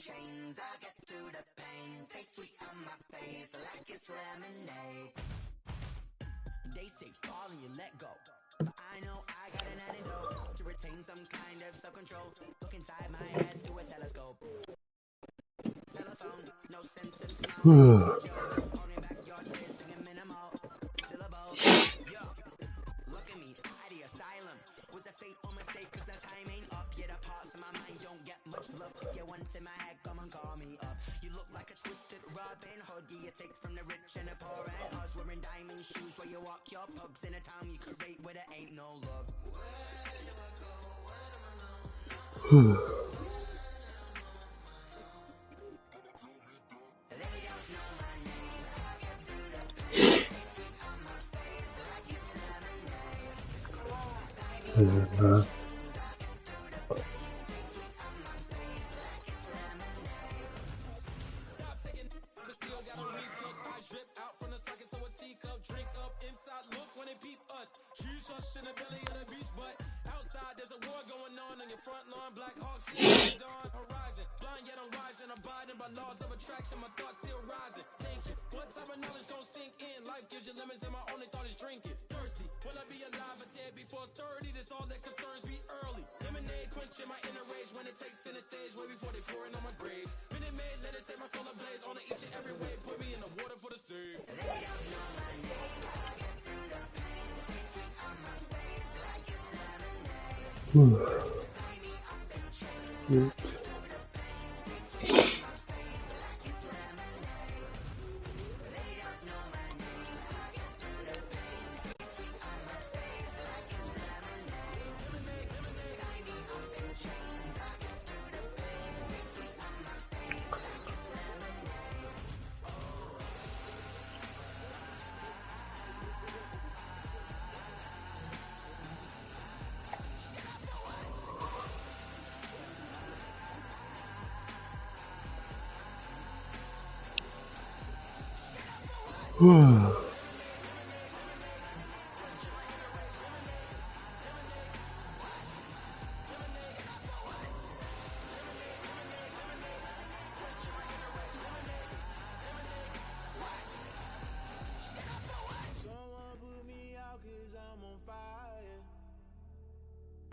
chains. I get through the pain. Taste sweet on my face like it's lemonade. They say fall and you let go, but I know I got an antidote to retain some kind of self-control. Look inside my head through a telescope. Telephone, no sense of smile. Holding back your tears, singing minimal syllables. Yo, look at me, at the asylum. Was a fate or mistake, cause the time ain't up. Yet the parts of my mind don't get much love. If you want in my head, come and call me up. You look like a twisted Robin Hood. Yeah, you take from the rich and the poor and us. Wearing diamond shoes where you walk your pugs in a town you create where there ain't no love. Where do I go? Where do I know? They don't know my name. I get through the pain. Taste sweet on my face like it's lemonade. Stop taking but still got a reflux. I drip out from the socket to a teacup. Drink up inside, look when they peep us. Shoes hush in the belly of the beast, but outside there's a war going on your front lawn. Black Hawks see the dawn horizon. Blind yet I'm rising, abiding by laws of attraction. My thoughts still rising. Thinking, what type of knowledge don't sink in? Life gives you lemons and my only thought is drinking. Thirsty, will I be alive or dead before 30? That's all that concerns me early. Lemonade quenching my inner rage when it takes center stage way before they pouring on my grave. Minute Maid, let it set my soul ablaze on each and every way. Put me in the water for the save. They don't know my name. I get through the pain. Taste sweet on my face like it's lemonade. Tie me up in chains. I get through the pain. Taste sweet on my face like it's lemonade. They don't know my name. I get through the pain. Taste sweet on my face like it's lemonade. Tie me up in chains. I get through the pain. Taste sweet on my face like it's lemonade. Someone put me out cause I'm on fire.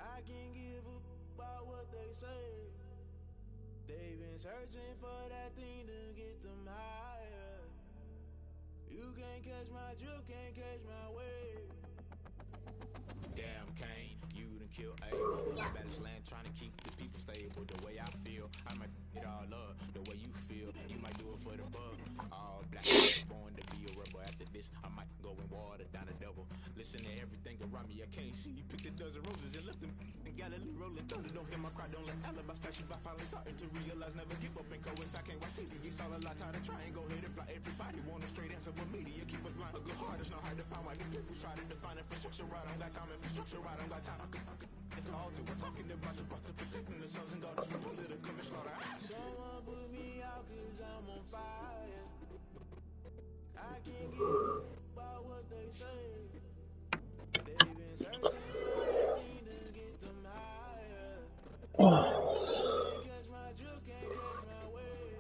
I can't give a about what they say. They've been searching for that thing to get them higher. You can't catch my drift, can't catch my wave. Damn Kane, you done killed Abel. I baddest land trying to keep the people stable. The way I feel, I might it all up. The way you feel, you might do it for the bug. All black, born to be a rebel. After this, I might go and water down the devil. Listen to everything around me, I can't see. Picked a dozen roses and left them in Galilee rolling thunder. Don't hear my cry, don't let alibis flash. If I finally starting to realize, never give up and coincide. I can't watch TV, it's all a lot. Tired of trying, go ahead and fly. Everybody want a straight answer, but media keep us blind. A good heart is not hard to find. Why the people try to define infrastructure right? I don't got time, infrastructure right? I don't got time. I could it's all to we're talking about your to protecting the sons and daughters from political slaughter. Someone put me out cause I'm on fire. I can't give a about what they say. They've been searching for that thing to get them higher. Can't catch my drift, can't catch my wave.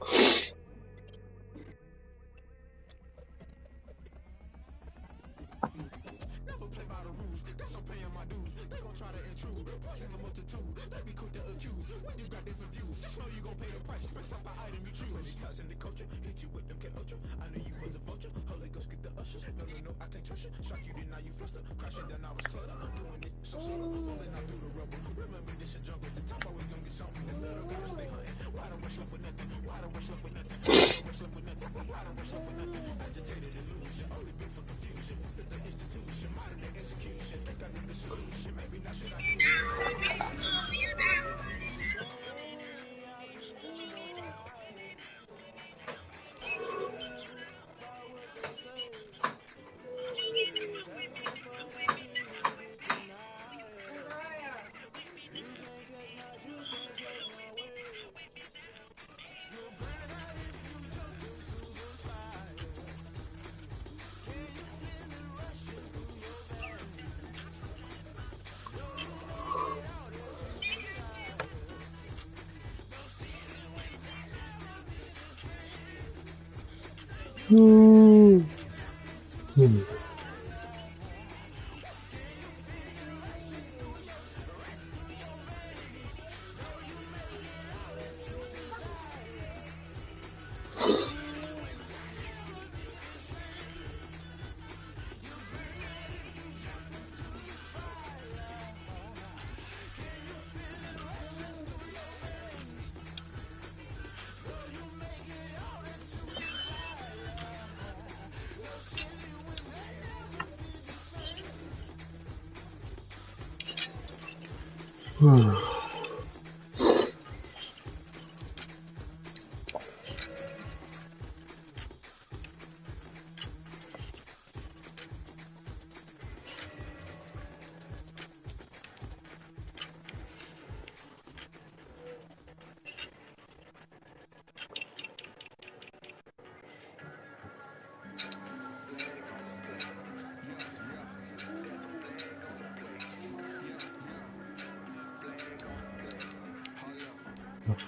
Never play by the rules, guess I'm paying my dues. They gon' try to intrude, poison the multitude. They be quick to accuse, when you got different views. Just know you gon' pay the price, based off the item you choose. Many ties in the culture, hit you with them K Ultra. I knew you was a vulture, Holy Ghost get the ushers. No, I can't trust you. Shock you, then now you fluster. Crashing down, I was cluttered. Doing this so subtle, falling out through the rubble. Remember this a jungle, the top always gonna get something. The middle gotta stay hunting. Why don't rush love for nothing? Why don't rush love for nothing? Why don't rush love for nothing? Why don't rush love for nothing? Agitated illusion, only built for confusion. The institution, modern day execution. Think I need the solution. Maybe not should I do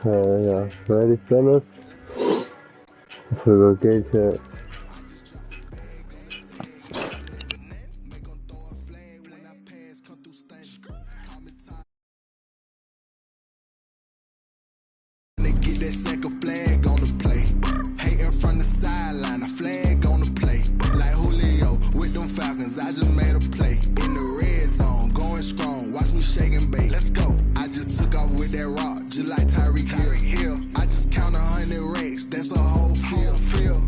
Okay, yeah. Ready, fellas? For the game chat. They get that second flag on the play. Hating from the sideline, a flag on the play. Like Julio with them Falcons, I just made a play. In the red zone, going strong, watch me shake and bake. Let's go. I just took off with that rock, just like Tyreek Hill. I just count 100 racks, that's a whole field.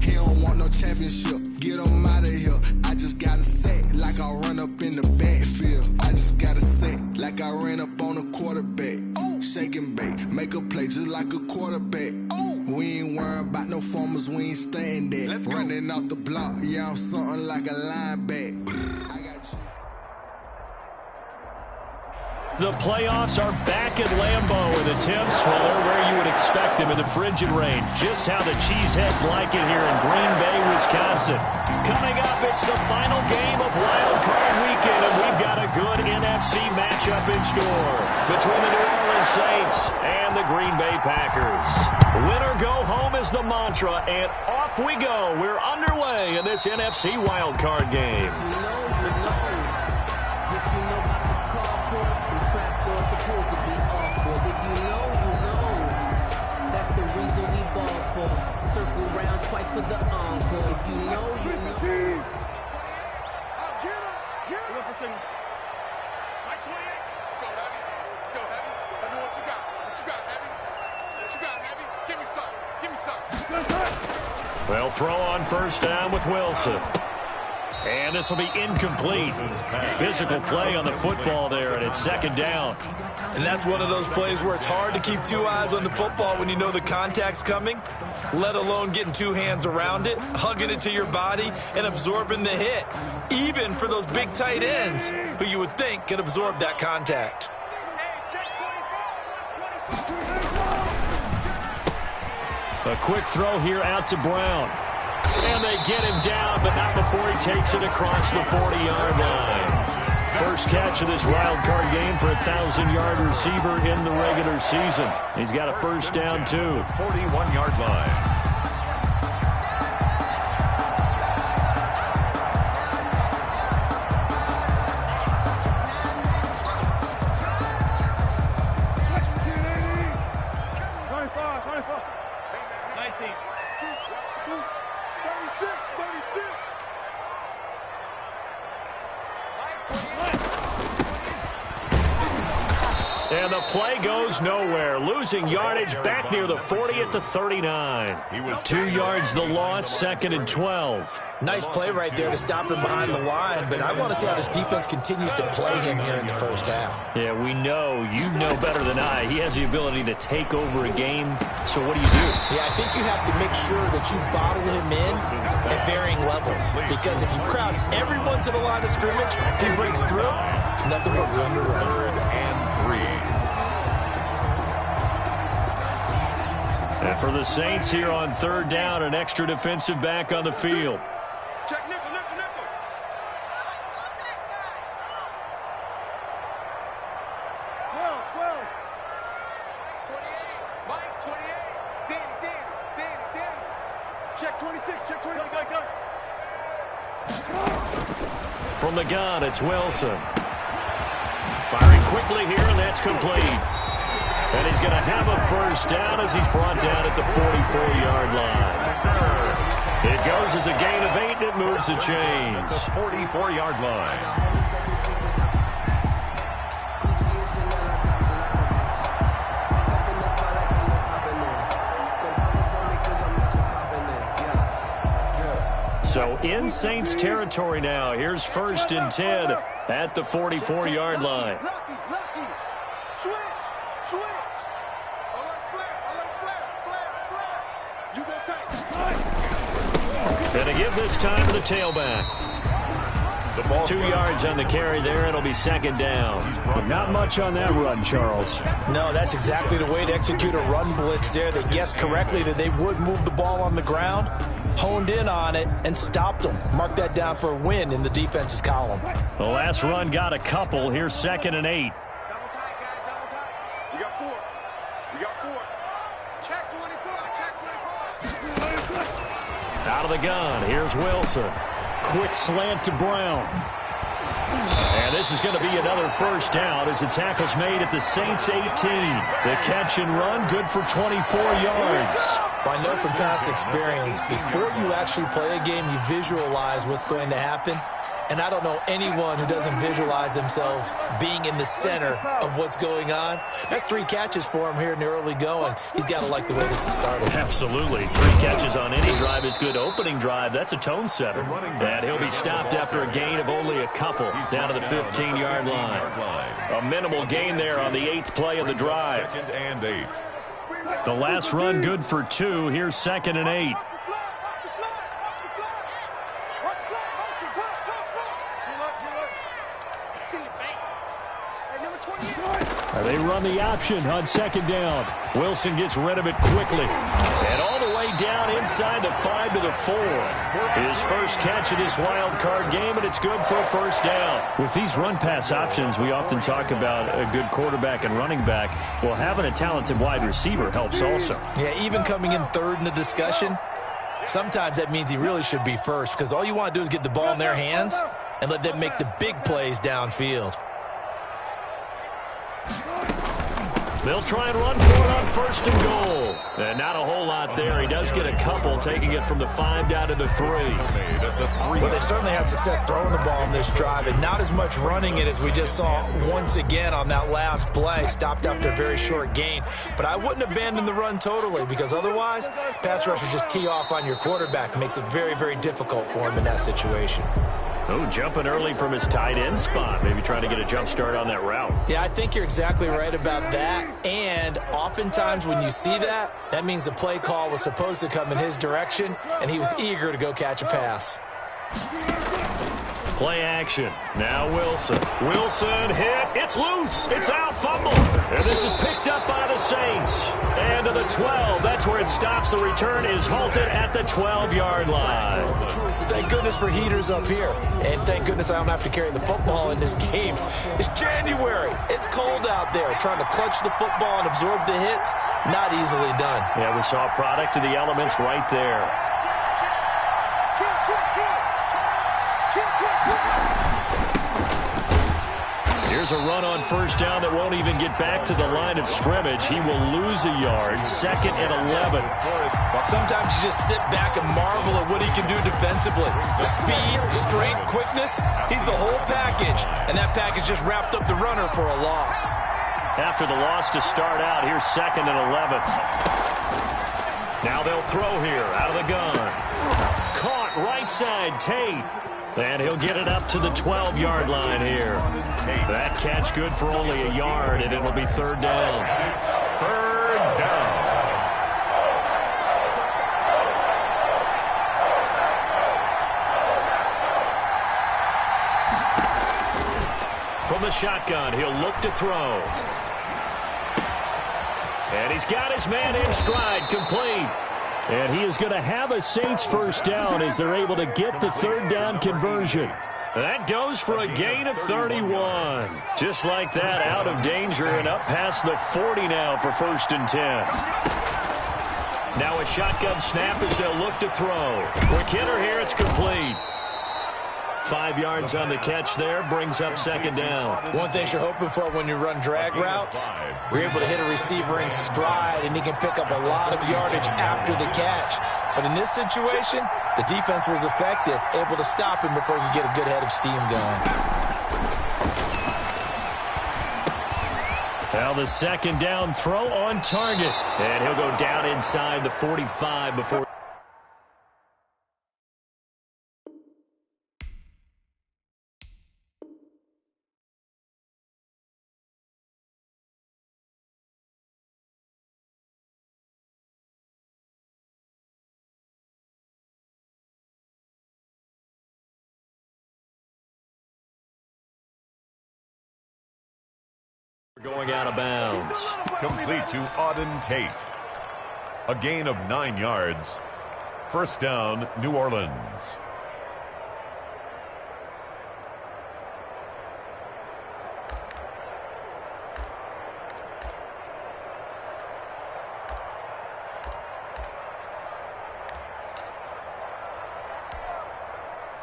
He don't want no championship, get him out of here. I just got a set, like I run up in the backfield. I just got a set, like I ran up on a quarterback. Shake and bake, make a play just like a quarterback. We ain't worrying about no formers, we ain't staying there. Running out the block, yeah, I'm something like a linebacker. I got you. The playoffs are back at Lambeau, and the temps, well, they're where you would expect them in the frigid range. Just how the Cheeseheads like it here in Green Bay, Wisconsin. Coming up, it's the final game of Wild Card Weekend, and we've got a good NFC matchup in store between the New Orleans Saints and the Green Bay Packers. Win or go home is the mantra, and off we go. We're underway in this NFC Wild Card game. Circle round twice for the encore. If you know, you know. I'll get him. Get him. Mike 28. Let's go, Heavy. Let's go, Heavy. Let me know what you got. What you got, Heavy? What you got, Heavy? Give me some. Give me some. Well, throw on first down with Wilson. And this will be incomplete. Physical play on the football there, and it's second down. And that's one of those plays where it's hard to keep two eyes on the football when you know the contact's coming, let alone getting two hands around it, hugging it to your body, and absorbing the hit, even for those big tight ends who you would think can absorb that contact. A quick throw here out to Brown. And they get him down, but not before he takes it across the 40-yard line. First catch of this wild card game for a 1,000-yard receiver in the regular season. He's got a first down, too. 41-yard line. And the play goes nowhere. Losing yardage back near the 40 at the 39. 2 yards the loss, second and 12. Nice play right there to stop him behind the line, but I want to see how this defense continues to play him here in the first half. Yeah, we know. You know better than I. He has the ability to take over a game, so what do you do? Yeah, I think you have to make sure that you bottle him in at varying levels, because if you crowd everyone to the line of scrimmage, if he breaks through, it's nothing but room to run. And for the Saints here on third down, an extra defensive back on the field. Check nickel, nickel, nickel. 12. 28. Mike, 28. Danny. Check Check 26. Check 20. Go. From the gun, it's Wilson. Firing quickly here, and that's complete. And he's going to have a first down as he's brought down at the 44-yard line. It goes as a gain of 8, and it moves the chains. The 44-yard line. So in Saints territory now. Here's 1st and 10 at the 44-yard line. Switch. Alert flare. You go tight. And to give this time to the tailback. 2 yards on the carry there. It'll be 2nd down. But not much on that run, Charles. No, that's exactly the way to execute a run blitz there. They guessed correctly that they would move the ball on the ground, honed in on it, and stopped them. Mark that down for a win in the defense's column. The last run got a couple. Here's 2nd and 8. Double tight, guys. Double tight. You got 4. Check 24. Out of the gun. Here's Wilson. Quick slant to Brown. And this is going to be another first down as the tackle's made at the Saints 18. The catch and run, good for 24 yards. I know from past experience, before you actually play a game, you visualize what's going to happen. And I don't know anyone who doesn't visualize themselves being in the center of what's going on. That's 3 catches for him here in the early going. He's got to like the way this is started. Absolutely. 3 catches on any drive is good. Opening drive, that's a tone setter. And he'll be stopped after a gain of only a couple down to the 15-yard line. A minimal gain there on the 8th play of the drive. 2nd and 8. The last run good for 2. Here's 2nd and 8. They run the option on 2nd down. Wilson gets rid of it quickly. And all the way down inside the 5 to the 4. His first catch of this wild card game, and it's good for a first down. With these run-pass options, we often talk about a good quarterback and running back. Well, having a talented wide receiver helps also. Yeah, even coming in 3rd in the discussion, sometimes that means he really should be first, because all you want to do is get the ball in their hands and let them make the big plays downfield. They'll try and run for it on 1st and goal. And not a whole lot there. He does get a couple, taking it from the 5 down to the 3. Well, they certainly had success throwing the ball on this drive, and not as much running it as we just saw once again on that last play. Stopped after a very short gain. But I wouldn't abandon the run totally, because otherwise, pass rushers just tee off on your quarterback. Makes it very, very difficult for him in that situation. Oh, jumping early from his tight end spot. Maybe trying to get a jump start on that route. Yeah, I think you're exactly right about that. And oftentimes when you see that, that means the play call was supposed to come in his direction, and he was eager to go catch a pass. Play action. Now Wilson. Wilson hit. It's loose. It's out. Fumble. And this is picked up by the Saints. And to the 12. That's where it stops. The return is halted at the 12-yard line. Thank goodness for heaters up here. And thank goodness I don't have to carry the football in this game. It's January. It's cold out there. Trying to clutch the football and absorb the hits, not easily done. Yeah, we saw a product of the elements right there. Here's a run on 1st down that won't even get back to the line of scrimmage. He will lose a yard. 2nd and 11. Sometimes you just sit back and marvel at what he can do defensively. Speed, strength, quickness. He's the whole package. And that package just wrapped up the runner for a loss. After the loss to start out, here's 2nd and 11. Now they'll throw here out of the gun. Caught right side, Tate. And he'll get it up to the 12-yard line here. That catch good for only a yard, and it'll be 3rd down. 3rd down. From the shotgun, he'll look to throw. And he's got his man in stride, complete. And he is going to have a Saints first down as they're able to get the 3rd down conversion. That goes for a gain of 31. Just like that, out of danger and up past the 40 now for 1st and 10. Now a shotgun snap as they'll look to throw. Quick hitter here. It's complete. 5 yards on the catch there, brings up second down. One thing you're hoping for when you run drag routes, you're able to hit a receiver in stride, and he can pick up a lot of yardage after the catch. But in this situation, the defense was effective, able to stop him before he could get a good head of steam going. Now the second down throw on target. And he'll go down inside the 45 before. Going out of bounds. Complete to Auden Tate. A gain of 9 yards. First down, New Orleans.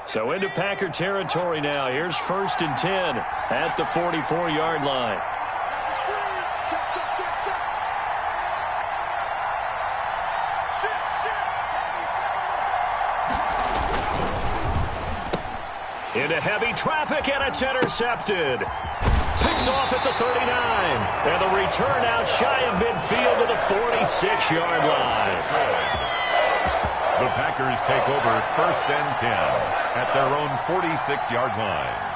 So into Packer territory now. Here's 1st and 10 at the 44-yard line. Into heavy traffic, and it's intercepted. Picked off at the 39. And the return out shy of midfield to the 46-yard line. The Packers take over 1st and 10 at their own 46-yard line.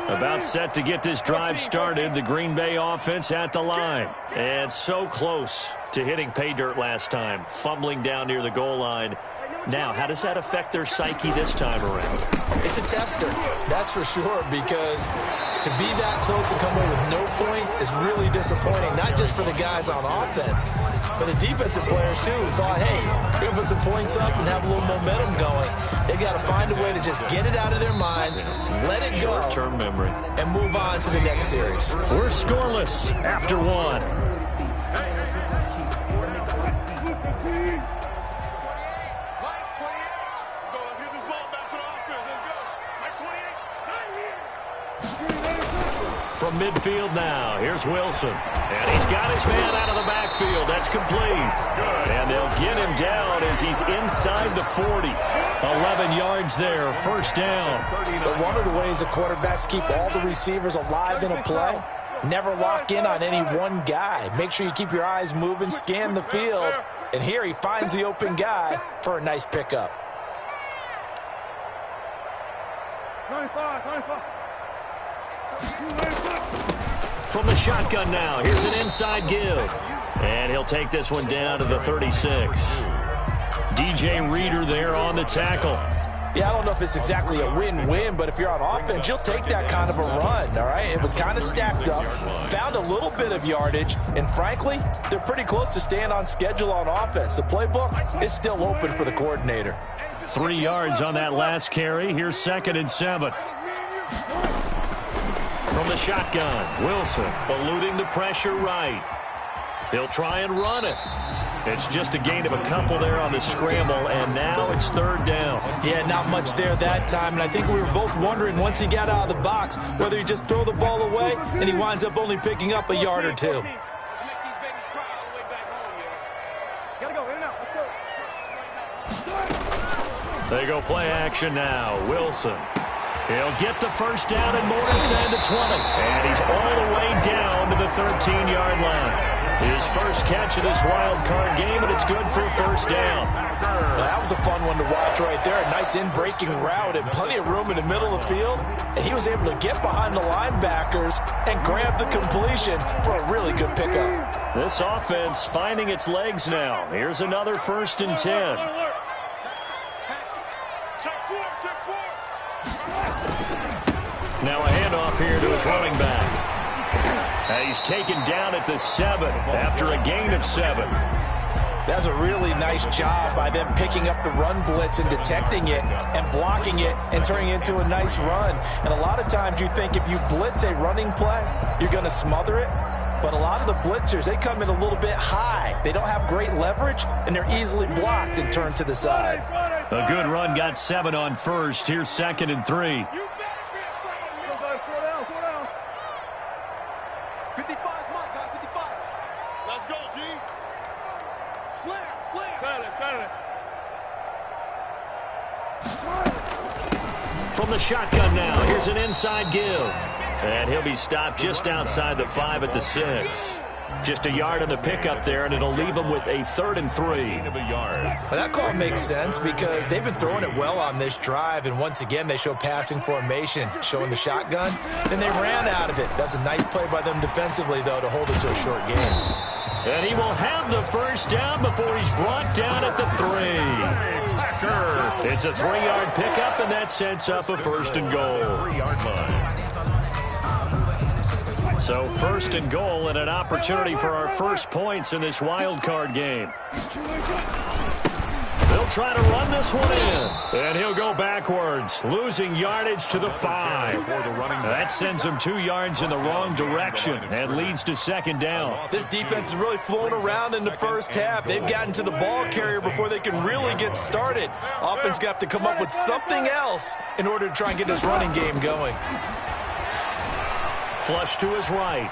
About set to get this drive started, the Green Bay offense at the line. And so close to hitting pay dirt last time, fumbling down near the goal line. Now, how does that affect their psyche this time around? It's a tester, that's for sure, because to be that close and come away with no points is really disappointing, not just for the guys on offense, but the defensive players, too, who thought, hey, we're going to put some points up and have a little momentum going. They've got to find a way to just get it out of their minds, let it go, short-term memory, and move on to the next series. We're scoreless after 1. From midfield now, here's Wilson. And he's got his man out of the backfield. That's complete. And they'll get him down as he's inside the 40. 11 yards there, first down. But one of the ways the quarterbacks keep all the receivers alive in a play, never lock in on any one guy. Make sure you keep your eyes moving, scan the field. And here he finds the open guy for a nice pickup. 95. From the shotgun now, here's an inside give. And he'll take this one down to the 36. DJ Reader there on the tackle. Yeah, I don't know if it's exactly a win-win, but if you're on offense, you'll take that kind of a run, all right? It was kind of stacked up, found a little bit of yardage, and frankly, they're pretty close to staying on schedule on offense. The playbook is still open for the coordinator. 3 yards on that last carry. Here's 2nd and 7. From the shotgun, Wilson eluding the pressure right. He'll try and run it. It's just a gain of a couple there on the scramble, and now it's 3rd down. Yeah, not much there that time, and I think we were both wondering once he got out of the box whether he just throw the ball away and he winds up only picking up a yard or two. They go play action now. Wilson. He'll get the first down and more inside the 20. And he's all the way down to the 13-yard line. His first catch of this wild card game, and it's good for a first down. That was a fun one to watch right there. A nice in-breaking route and plenty of room in the middle of the field. And he was able to get behind the linebackers and grab the completion for a really good pickup. This offense finding its legs now. Here's another 1st and 10. Now a handoff here to his running back. He's taken down at the 7 after a gain of 7. That's a really nice job by them picking up the run blitz and detecting it and blocking it and turning it into a nice run. And a lot of times you think if you blitz a running play, you're going to smother it. But a lot of the blitzers, they come in a little bit high. They don't have great leverage, and they're easily blocked and turned to the side. A good run got 7 on first. Here's 2nd and 3. 55 Mike, guys, 55. Let's go, G. Slam. From the shotgun now, here's an inside give. And he'll be stopped just outside the 5 at the 6. Just a yard on the pickup there, and it'll leave him with a 3rd and 3. Well, that call makes sense because they've been throwing it well on this drive, and once again they show passing formation, showing the shotgun. Then they ran out of it. That's a nice play by them defensively, though, to hold it to a short game. And he will have the first down before he's brought down at the 3. It's a 3-yard pickup, and that sets up a 1st and goal. 3-yard line. So 1st and goal and an opportunity for our first points in this wild card game. They'll try to run this one in. And he'll go backwards, losing yardage to the 5. That sends him 2 yards in the wrong direction and leads to 2nd down. This defense is really flown around in the first half. They've gotten to the ball carrier before they can really get started. Offense got to come up with something else in order to try and get this running game going. Flush to his right.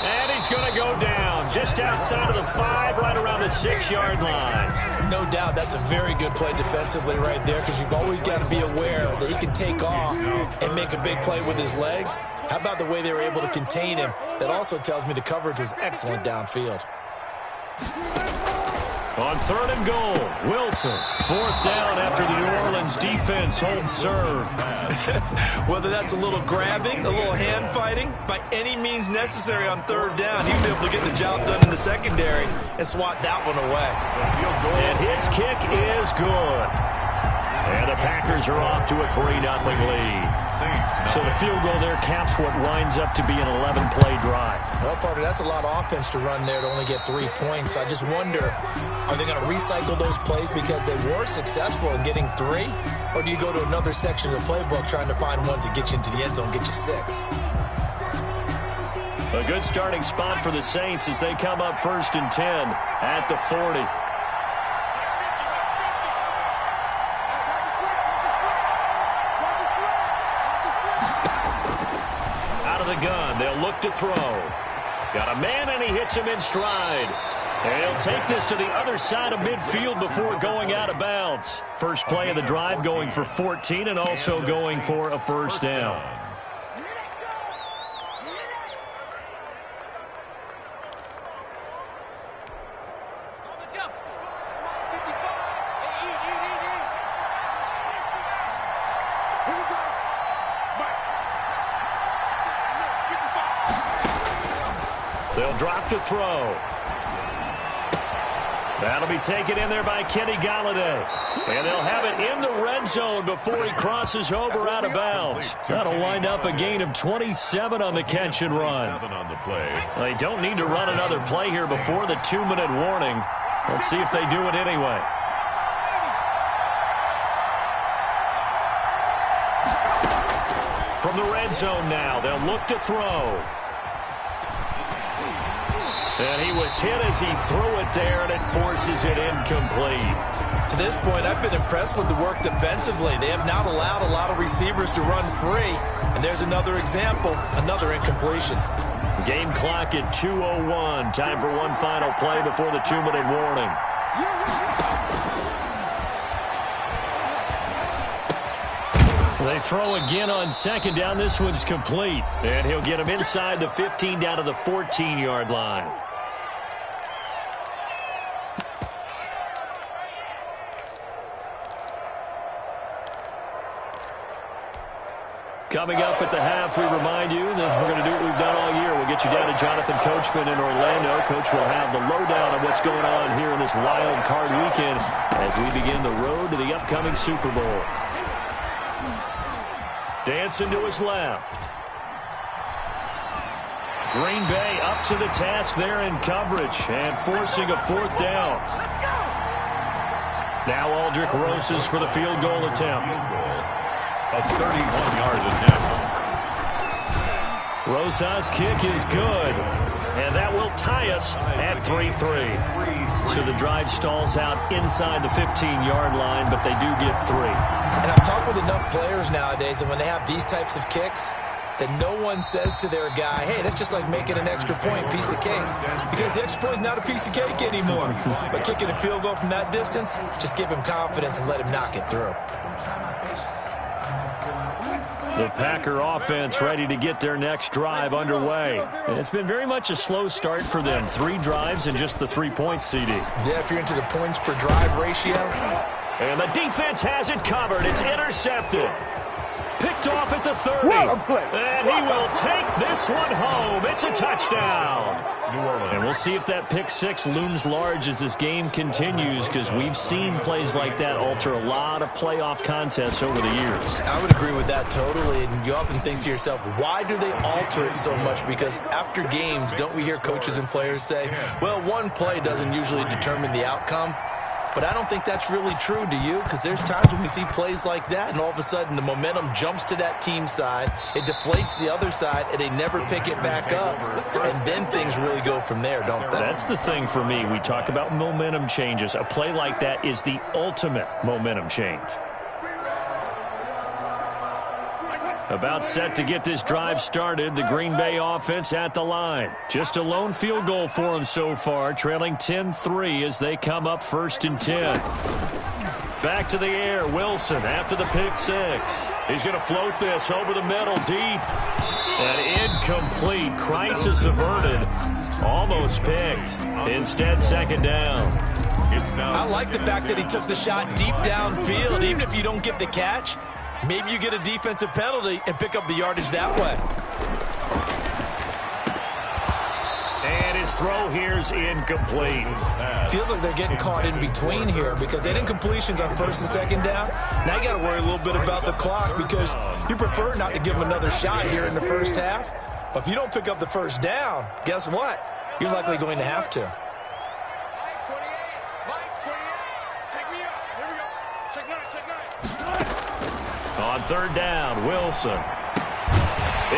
And he's going to go down just outside of the 5, right around the 6-yard line. No doubt that's a very good play defensively right there because you've always got to be aware that he can take off and make a big play with his legs. How about the way they were able to contain him? That also tells me the coverage was excellent downfield. On 3rd and goal, Wilson. 4th down after the New Orleans defense holds serve. Whether that's a little grabbing, a little hand fighting, by any means necessary on 3rd down, he was able to get the job done in the secondary and swat that one away. And his kick is good. And the Packers are off to a 3-0 lead. So the field goal there caps what winds up to be an 11-play drive. Well, partner, that's a lot of offense to run there to only get 3 points. So I just wonder, are they going to recycle those plays because they were successful in getting 3? Or do you go to another section of the playbook trying to find ones that get you into the end zone, get you 6? A good starting spot for the Saints as they come up 1st and 10 at the 40. Gun. They'll look to throw. Got a man, and he hits him in stride. And he'll take this to the other side of midfield before going out of bounds. First play of the drive going for 14 and also going for a 1st down. They'll drop to throw. That'll be taken in there by Kenny Golladay. And they'll have it in the red zone before he crosses over out of bounds. That'll wind up a gain of 27 on the catch and run. They don't need to run another play here before the 2-minute warning. Let's see if they do it anyway. From the red zone now, they'll look to throw. And he was hit as he threw it there, and it forces it incomplete. To this point, I've been impressed with the work defensively. They have not allowed a lot of receivers to run free. And there's another example, another incompletion. Game clock at 2:01. Time for one final play before the 2-minute warning. They throw again on 2nd down. This one's complete. And he'll get him inside the 15 down to the 14-yard line. Coming up at the half, we remind you that we're going to do what we've done all year. We'll get you down to Jonathan Coachman in Orlando. Coach will have the lowdown on what's going on here in this wild card weekend as we begin the road to the upcoming Super Bowl. Dancing to his left. Green Bay up to the task there in coverage and forcing a 4th down. Now Aldrick Rosas for the field goal attempt. A 31-yard attempt. Rosas' kick is good, and that will tie us at 3-3. So the drive stalls out inside the 15-yard line, but they do get 3. And I've talked with enough players nowadays, and when they have these types of kicks, that no one says to their guy, hey, that's just like making an extra point, piece of cake. Because the extra point is not a piece of cake anymore. But kicking a field goal from that distance, just give him confidence and let him knock it through. The Packer offense ready to get their next drive underway. And it's been very much a slow start for them. 3 drives and just the 3 points, CD. Yeah, if you're into the points per drive ratio. And the defense has it covered. It's intercepted. Picked off at the 30. And he will take this one home. It's a touchdown. New Orleans. And we'll see if that pick 6 looms large as this game continues, because we've seen plays like that alter a lot of playoff contests over the years. I would agree with that totally. And you often think to yourself, why do they alter it so much? Because after games, don't we hear coaches and players say, well, one play doesn't usually determine the outcome? But I don't think that's really true, do you? Because there's times when we see plays like that, and all of a sudden the momentum jumps to that team side, it deflates the other side, and they never pick it back up, and then things really go from there, don't they? That's the thing for me. We talk about momentum changes. A play like that is the ultimate momentum change. About set to get this drive started. The Green Bay offense at the line. Just a lone field goal for them so far, trailing 10-3 as they come up 1st and 10. Back to the air, Wilson after the pick 6. He's going to float this over the middle, deep. And incomplete. Crisis averted. Almost picked. Instead, 2nd down. I like the fact that he took the shot deep downfield. Even if you don't get the catch, maybe you get a defensive penalty and pick up the yardage that way. And his throw here is incomplete. Feels like they're getting caught in between here because they had incompletions on 1st and 2nd down. Now you got to worry a little bit about the clock because you prefer not to give them another shot here in the first half. But if you don't pick up the 1st down, guess what? You're likely going to have to. On 3rd down, Wilson.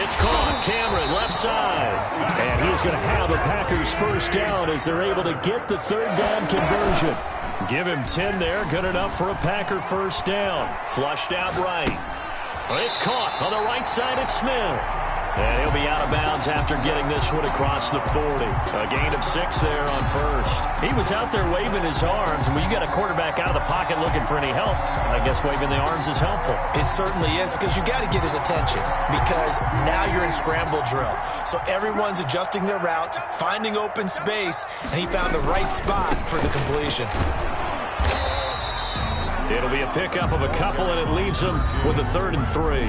It's caught. Cameron, left side. And he's going to have the Packers 1st down as they're able to get the 3rd down conversion. Give him 10 there. Good enough for a Packer 1st down. Flushed out right. It's caught on the right side at Smith. And he'll be out of bounds after getting this one across the 40. A gain of 6 there on 1st. He was out there waving his arms, and when you got a quarterback out of the pocket looking for any help, I guess waving the arms is helpful. It certainly is because you got to get his attention because now you're in scramble drill. So everyone's adjusting their routes, finding open space, and he found the right spot for the completion. It'll be a pickup of a couple, and it leaves them with a 3rd and 3.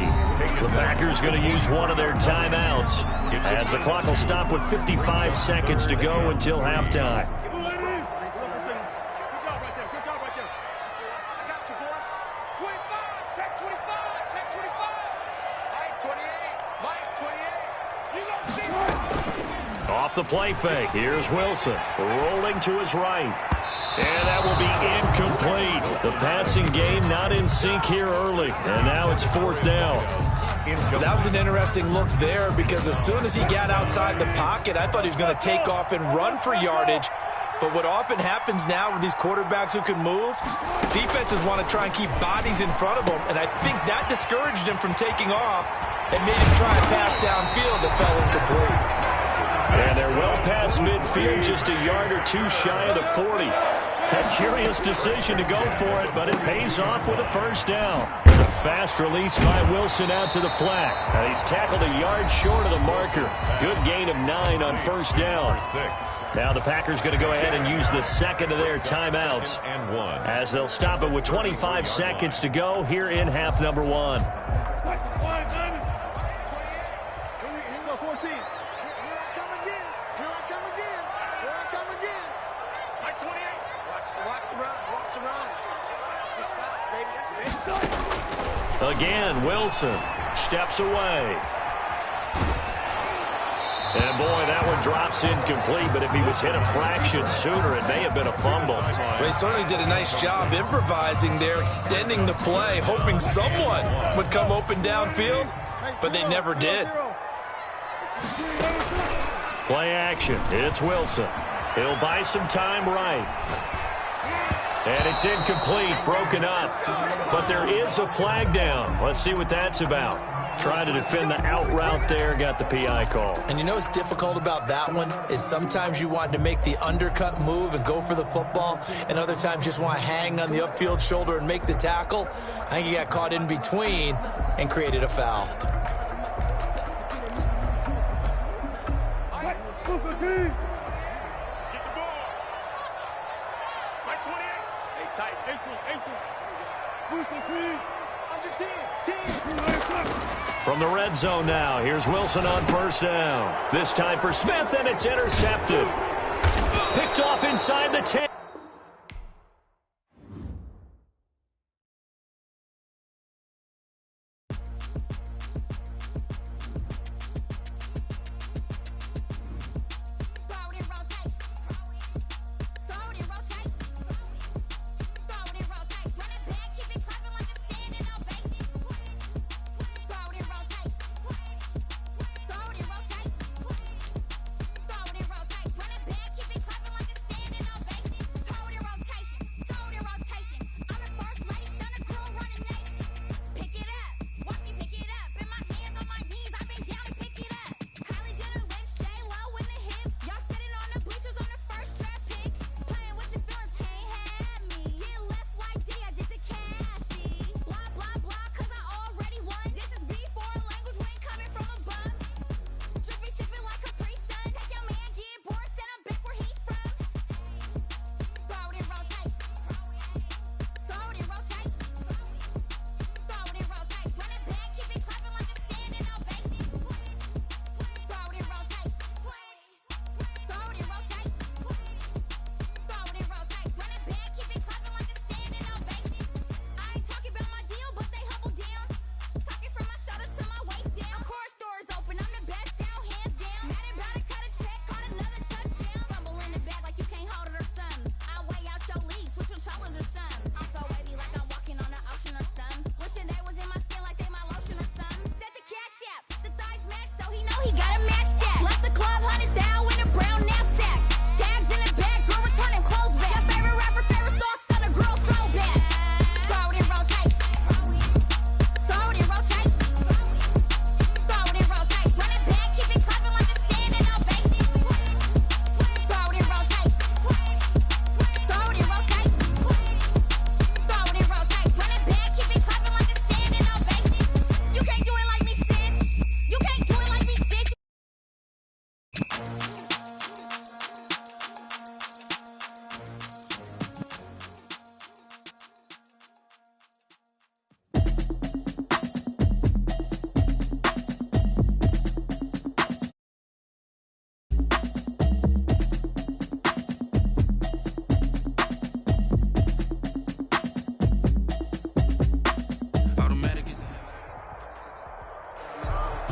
The Packers going to use one of their timeouts as the clock will stop with 55 seconds to go until halftime. Off the play fake, here's Wilson, rolling to his right. And that will be incomplete. The passing game not in sync here early. And now it's 4th down. That was an interesting look there because as soon as he got outside the pocket, I thought he was going to take off and run for yardage. But what often happens now with these quarterbacks who can move, defenses want to try and keep bodies in front of them. And I think that discouraged him from taking off and made him try a pass downfield that fell incomplete. And they're well past midfield, just a yard or 2 shy of the 40. A curious decision to go for it, but it pays off with a 1st down. The fast release by Wilson out to the flat. He's tackled a yard short of the marker. Good gain of 9 on 1st down. Now the Packers going to go ahead and use the 2nd of their timeouts as they'll stop it with 25 seconds to go here in half number 1. Again, Wilson steps away. And, boy, that one drops incomplete, but if he was hit a fraction sooner, it may have been a fumble. They certainly did a nice job improvising there, extending the play, hoping someone would come open downfield, but they never did. Play action. It's Wilson. He'll buy some time right. And it's incomplete, broken up. But there is a flag down. Let's see what that's about. Trying to defend the out route there, got the PI call. And you know what's difficult about that one is sometimes you want to make the undercut move and go for the football, and other times just want to hang on the upfield shoulder and make the tackle. I think he got caught in between and created a foul. Get the ball. Right 28. Hey, tight. From the red zone now, here's Wilson on first down. This time for Smith, and it's intercepted. Picked off inside the 10.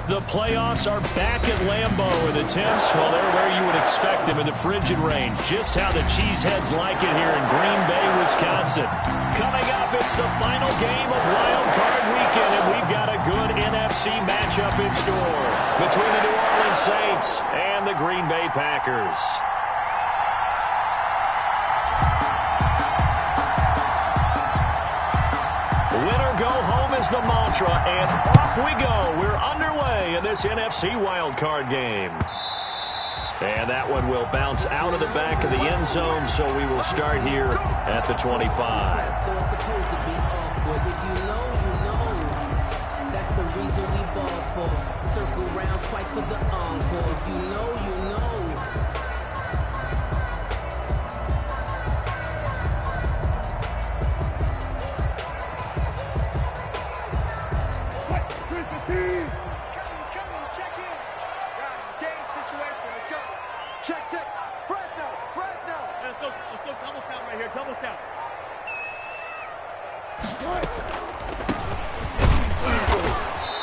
The playoffs are back at Lambeau, and the temps, well, they're where you would expect them in the frigid range. Just how the Cheeseheads like it here in Green Bay, Wisconsin. Coming up, it's the final game of Wild Card Weekend, and we've got a good NFC matchup in store between the New Orleans Saints and the Green Bay Packers. Winner go home is the mantra, and off we go. We're underway in this NFC wildcard game. And that one will bounce out of the back of the end zone, so we will start here at the 25. It's supposed to be awkward. If you know, you know. That's the reason we ball for. Circle round twice for the encore. If you know, you know.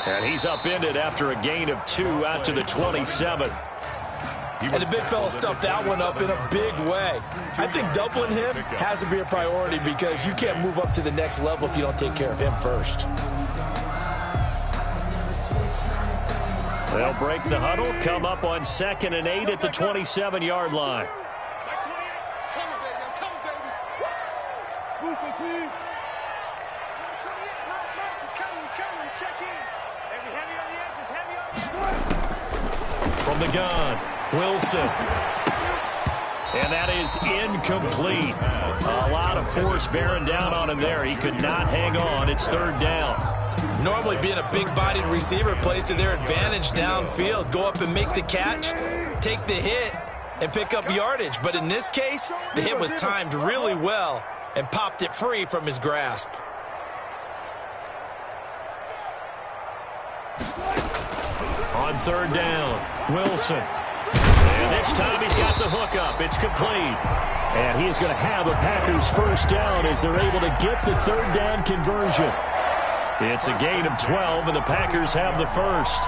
And he's upended after a gain of 2 out to the 27. And the big fella stuffed that one up in a big way. I think doubling him has to be a priority because you can't move up to the next level if you don't take care of him first. They'll break the huddle, come up on 2nd and 8 at the 27-yard line. From the gun, Wilson. And that is incomplete. A lot of force bearing down on him there. He could not hang on. It's 3rd down. Normally being a big-bodied receiver plays to their advantage downfield. Go up and make the catch, take the hit, and pick up yardage. But in this case, the hit was timed really well and popped it free from his grasp. On 3rd down, Wilson. And this time he's got the hook up. It's complete. And he is going to have a Packers first down as they're able to get the 3rd down conversion. It's a gain of 12, and the Packers have the first.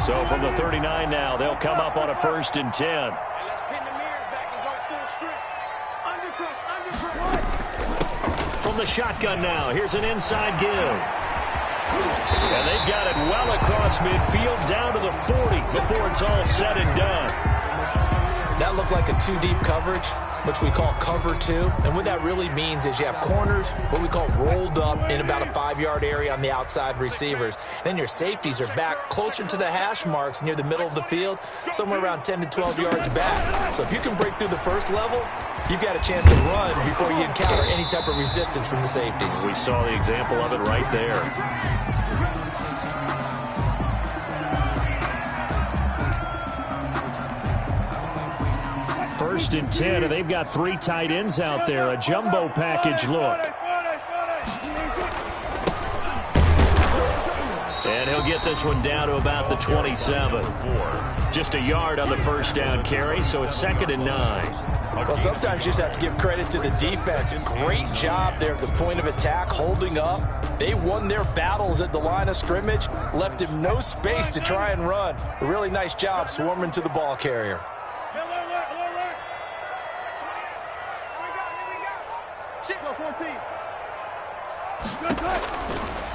So from the 39 now, they'll come up on a 1st and 10. From the shotgun now, here's an inside give. And they've got it well across midfield down to the 40 before it's all said and done. That looked like a 2-deep coverage, which we call cover 2. And what that really means is you have corners, what we call rolled up in about a 5-yard area on the outside receivers. Then your safeties are back closer to the hash marks near the middle of the field, somewhere around 10 to 12 yards back. So if you can break through the first level, you've got a chance to run before you encounter any type of resistance from the safeties. We saw the example of it right there. First and 10, and they've got 3 tight ends out there. A jumbo package look. And he'll get this one down to about the 27. Just a yard on the first down carry, so it's 2nd and 9. Well, sometimes you just have to give credit to the defense. Great job there at the point of attack, holding up. They won their battles at the line of scrimmage, left him no space to try and run. A really nice job swarming to the ball carrier.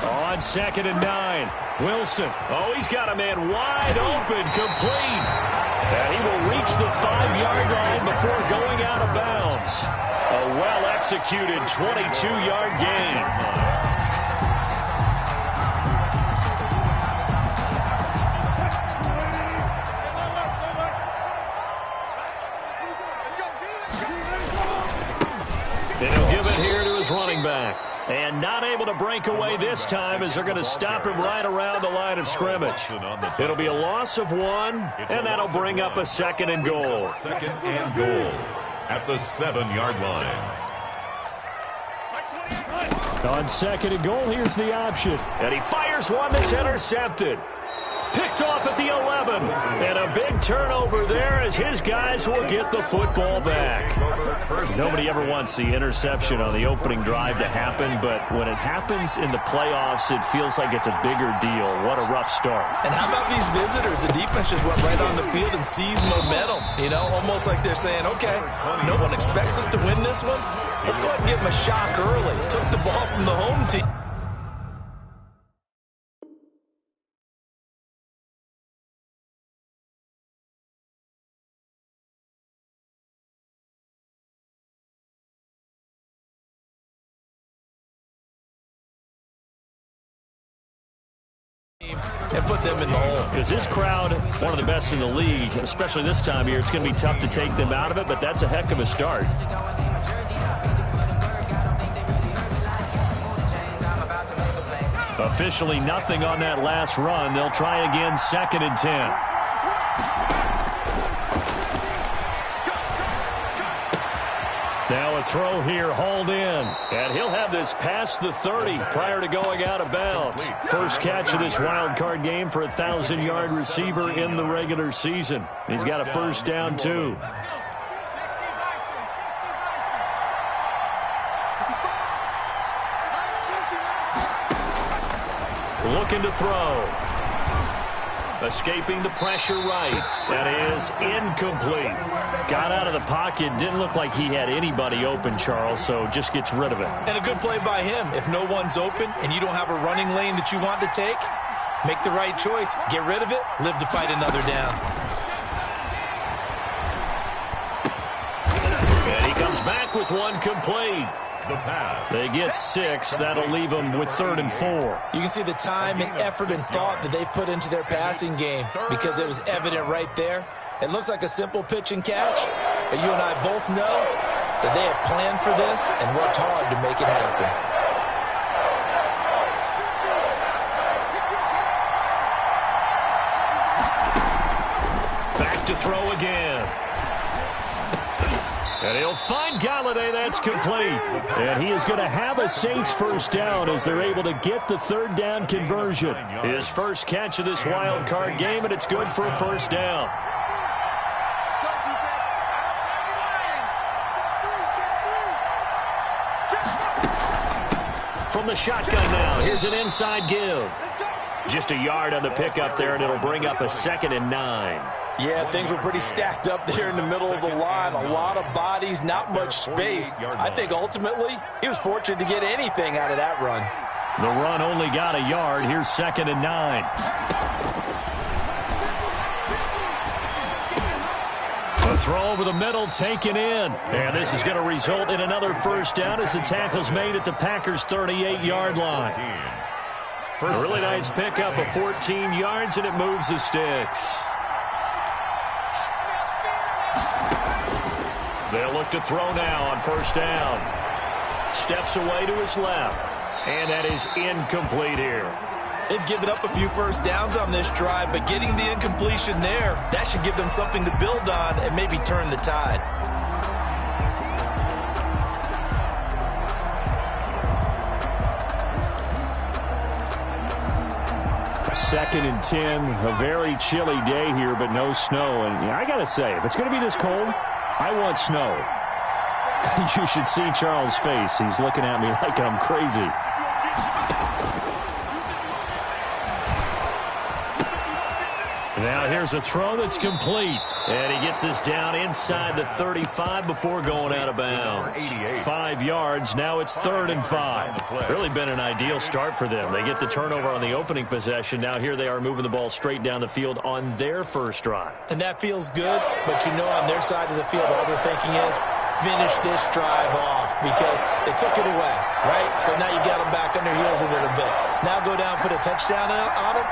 On 2nd and 9, Wilson. Oh, he's got a man wide open, complete. And he will reach the 5-yard line before going out of bounds. A well-executed 22-yard gain. And he'll give it here to his running back. And not able to break away this time as they're going to stop him right around the line of scrimmage. It'll be a loss of 1, and that'll bring up a 2nd and goal. 2nd and goal at the 7-yard line. On 2nd and goal, here's the option. And he fires one that's intercepted. Picked off at the 11. And a big turnover there as his guys will get the football back. Nobody ever wants the interception on the opening drive to happen, but when it happens in the playoffs, it feels like it's a bigger deal. What a rough start. And how about these visitors? The defense just went right on the field and seized momentum. You know, almost like they're saying, okay, no one expects us to win this one. Let's go ahead and give them a shock early. Took the ball from the home team. And put them in the hole. Because this crowd, one of the best in the league, especially this time of year, it's going to be tough to take them out of it, but that's a heck of a start. Officially nothing on that last run. They'll try again, 2nd and 10. Now a throw here, hauled in. And he'll have this past the 30 prior to going out of bounds. First catch of this wild card game for a 1,000-yard receiver in the regular season. He's got a first down, too. Looking to throw. Escaping the pressure right. That is incomplete. Got out of the pocket. Didn't look like he had anybody open, Charles, so just gets rid of it. And a good play by him. If no one's open and you don't have a running lane that you want to take, make the right choice. Get rid of it. Live to fight another down. And he comes back with one complete. The pass. They get 6. That'll leave them with 3rd and 4. You can see the time and effort and thought that they put into their passing game because it was evident right there. It looks like a simple pitch and catch, but you and I both know that they have planned for this and worked hard to make it happen. Back to throw again. And he'll find Galladay. That's complete. And he is going to have a Saints first down as they're able to get the 3rd down conversion. His first catch of this wild card game, and it's good for a first down. From the shotgun now, here's an inside give. Just a yard on the pickup there, and it'll bring up a 2nd and 9. Yeah, things were pretty stacked up there in the middle of the line. A lot of bodies, not much space. I think ultimately he was fortunate to get anything out of that run. The run only got a yard. Here's 2nd and 9. A throw over the middle taken in. And this is going to result in another first down as the tackle's made at the Packers' 38-yard line. A really nice pickup of 14 yards, and it moves the sticks. They'll look to throw now on first down. Steps away to his left. And that is incomplete here. They've given up a few first downs on this drive, but getting the incompletion there, that should give them something to build on and maybe turn the tide. Second and 10, a very chilly day here, but no snow. And I got to say, if it's going to be this cold, I want snow. You should see Charles' face. He's looking at me like I'm crazy. Now here's a throw that's complete. And he gets us down inside the 35 before going out of bounds. 5 yards. Now it's 3rd and 5. Really been an ideal start for them. They get the turnover on the opening possession. Now here they are moving the ball straight down the field on their first drive. And that feels good, but you know on their side of the field all they're thinking is finish this drive off because they took it away, right? So now you got them back on their heels a little bit. Now go down, put a touchdown on them.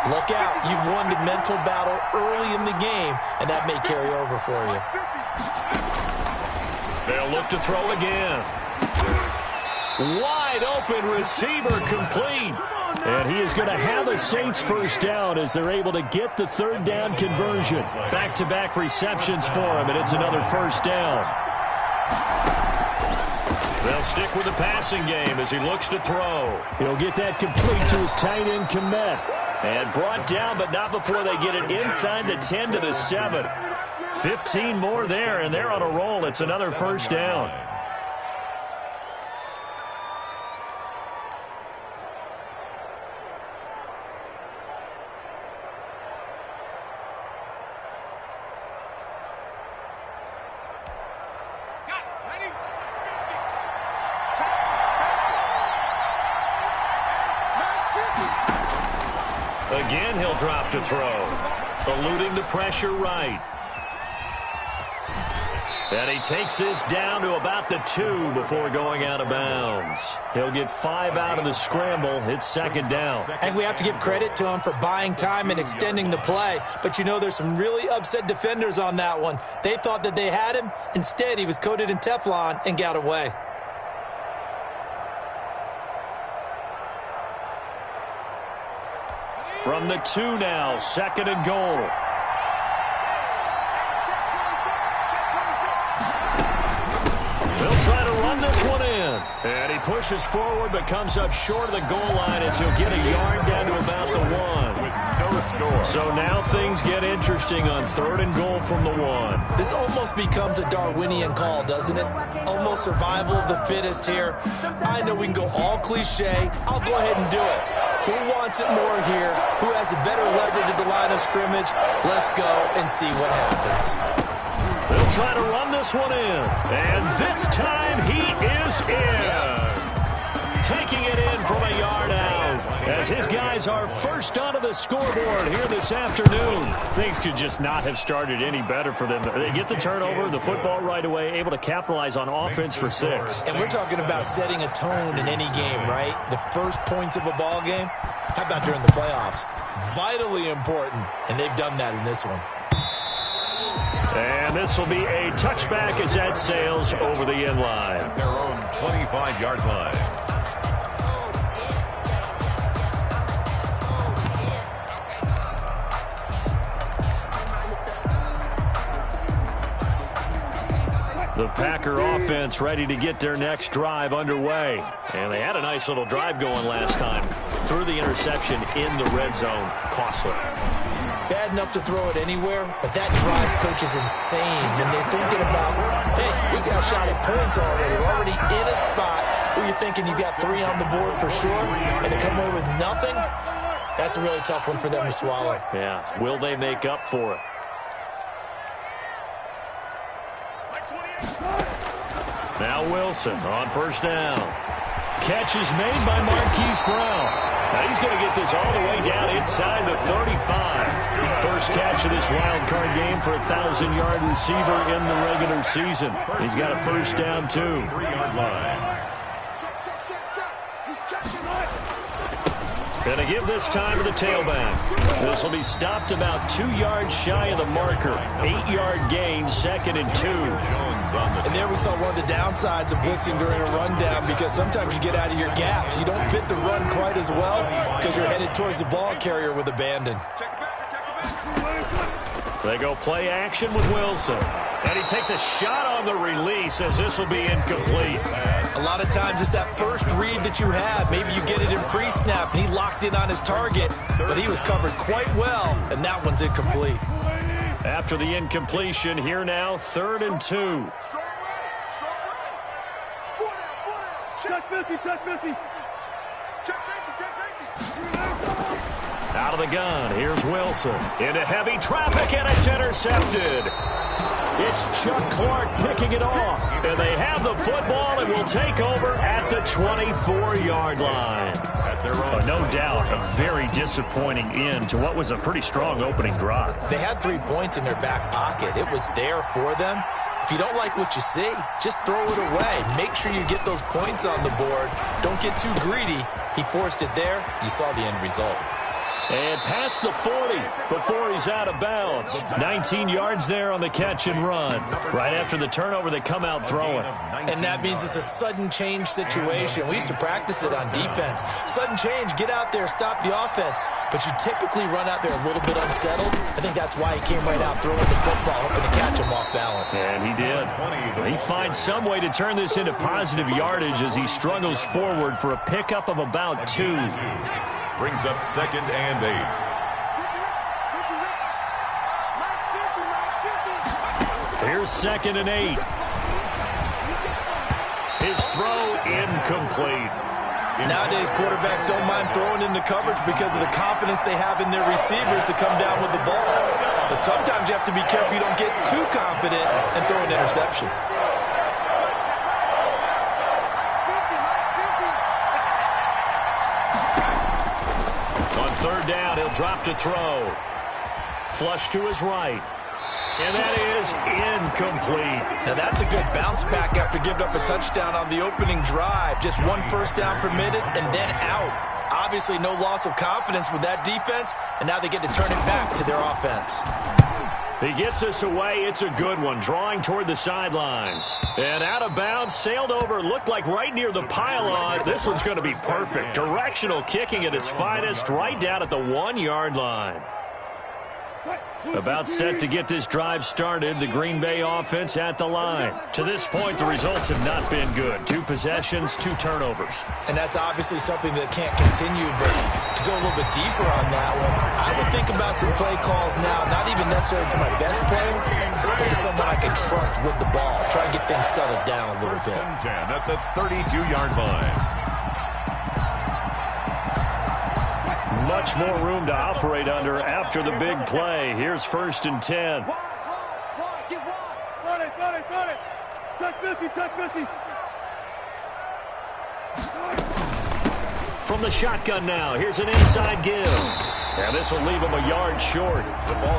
Look out. You've won the mental battle early in the game, and that may carry over for you. They'll look to throw again. Wide open receiver complete. And he is going to have a Saints first down as they're able to get the 3rd down conversion. Back-to-back receptions for him, and it's another first down. They'll stick with the passing game as he looks to throw. He'll get that complete to his tight end, Kmet. And brought down, but not before they get it inside the 10 to the 7. 15 more there, and they're on a roll. It's another first down. Again, he'll drop to throw. Eluding the pressure right. And he takes this down to about the 2 before going out of bounds. He'll get 5 out of the scramble. It's 2nd down. And we have to give credit to him for buying time and extending the play. But you know there's some really upset defenders on that one. They thought that they had him. Instead, he was coated in Teflon and got away. From the 2 now, 2nd and goal. They'll try to run this one in. And he pushes forward but comes up short of the goal line as he'll get a yard down to about the 1. With no score. So now things get interesting on 3rd and goal from the 1. This almost becomes a Darwinian call, doesn't it? Almost survival of the fittest here. I know we can go all cliche. I'll go ahead and do it. Who wants it more here? Who has a better leverage at the line of scrimmage? Let's go and see what happens. They'll try to run this one in. And this time he is in. Yes. Taking it in from a yard out as his guys are first onto the scoreboard here this afternoon. Things could just not have started any better for them. They get the turnover, the football right away, able to capitalize on offense for 6. And we're talking about setting a tone in any game, right? The first points of a ball game. How about during the playoffs? Vitally important, and they've done that in this one. And this will be a touchback as that sails over the end line. At their own 25-yard line. The Packer offense ready to get their next drive underway. And they had a nice little drive going last time. Threw the interception in the red zone. Costly. Bad enough to throw it anywhere, but that drives coaches insane when they're thinking about, hey, we got a shot at points already. We're already in a spot where you're thinking you got 3 on the board for sure, and to come away with nothing, that's a really tough one for them to swallow. Yeah. Will they make up for it? Now Wilson on first down. Catch is made by Marquise Brown. Now he's going to get this all the way down inside the 35. First catch of this wild card game for a 1,000-yard receiver in the regular season. He's got a first down, too. 3-yard line. Going to give this time to the tailback. This will be stopped about 2 yards shy of the marker. 8-yard gain, 2nd and 2. And there we saw one of the downsides of blitzing during a rundown, because sometimes you get out of your gaps. You don't fit the run quite as well because you're headed towards the ball carrier with abandon. They go play action with Wilson. And he takes a shot on the release as this will be incomplete. A lot of times it's that first read that you have. Maybe you get it in pre-snap, and he locked in on his target, but he was covered quite well, and that one's incomplete. After the incompletion, here now, 3rd and 2. Check 50, check 50. Check safety. Out of the gun, here's Wilson. Into heavy traffic, and it's intercepted. It's Chuck Clark picking it off. And they have the football and will take over at the 24-yard line. No doubt, a very disappointing end to what was a pretty strong opening drive. They had 3 points in their back pocket. It was there for them. If you don't like what you see, just throw it away. Make sure you get those points on the board. Don't get too greedy. He forced it there. You saw the end result. And past the 40 before he's out of bounds. 19 yards there on the catch and run. Right after the turnover, they come out throwing. And that means it's a sudden change situation. We used to practice it on defense. Sudden change, get out there, stop the offense. But you typically run out there a little bit unsettled. I think that's why he came right out throwing the football, hoping to catch him off balance. And he did. He finds some way to turn this into positive yardage as he struggles forward for a pickup of about 2. Brings up 2nd and 8. Here's 2nd and 8. His throw incomplete. Nowadays, quarterbacks don't mind throwing into coverage because of the confidence they have in their receivers to come down with the ball. But sometimes you have to be careful you don't get too confident and throw an interception. On 3rd down, he'll drop to throw. Flush to his right. And that is incomplete. Now that's a good bounce back after giving up a touchdown on the opening drive. Just 1 first down permitted and then out. Obviously no loss of confidence with that defense, and now they get to turn it back to their offense. He gets this away. It's a good one, drawing toward the sidelines. And out of bounds, sailed over, looked like right near the pylon. This one's going to be perfect. Directional kicking at its finest, right down at the 1-yard line. About set to get this drive started, the Green Bay offense at the line. To this point, the results have not been good. 2 possessions, 2 turnovers. And that's obviously something that can't continue, but to go a little bit deeper on that one, I would think about some play calls now, not even necessarily to my best player, but to someone I can trust with the ball. Try and get things settled down a little bit. 10 at the 32-yard line. much more room to operate under after the big play. Here's 1st and 10. From the shotgun now, here's an inside give. And this will leave him a yard short.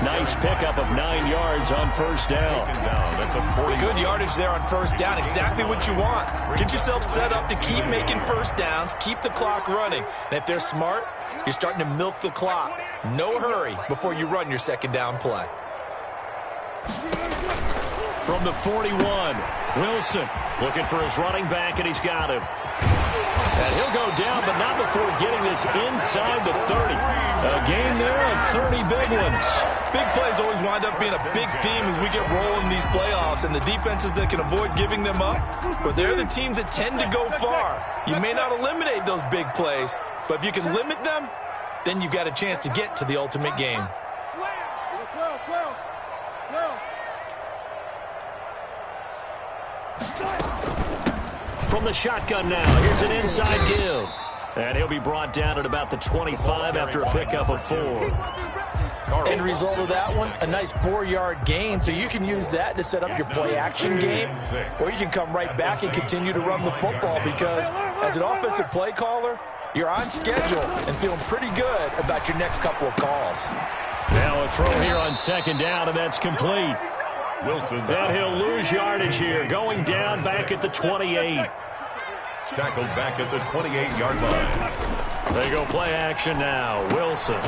Nice pickup of 9 yards on 1st down. Good yardage there on 1st down. Exactly what you want. Get yourself set up to keep making 1st downs, keep the clock running. And if they're smart, you're starting to milk the clock. No hurry before you run your 2nd down play. From the 41, Wilson looking for his running back, and he's got him. And he'll go down, but not before getting this inside the 30. A gain there of 30 big ones. Big plays always wind up being a big theme as we get rolling in these playoffs, and the defenses that can avoid giving them up, but they're the teams that tend to go far. You may not eliminate those big plays, but if you can limit them, then you've got a chance to get to the ultimate game. From the shotgun now, here's an inside give. And he'll be brought down at about the 25 after a pickup of 4. End result of that one, a nice 4-yard gain, so you can use that to set up your play-action game, or you can come right back and continue to run the football because as an offensive play caller, you're on schedule and feeling pretty good about your next couple of calls. Now a throw here on 2nd down, and that's complete. Wilson. And he'll lose yardage here, going down back at the 28. Tackled back at the 28-yard line. They go play action now. Wilson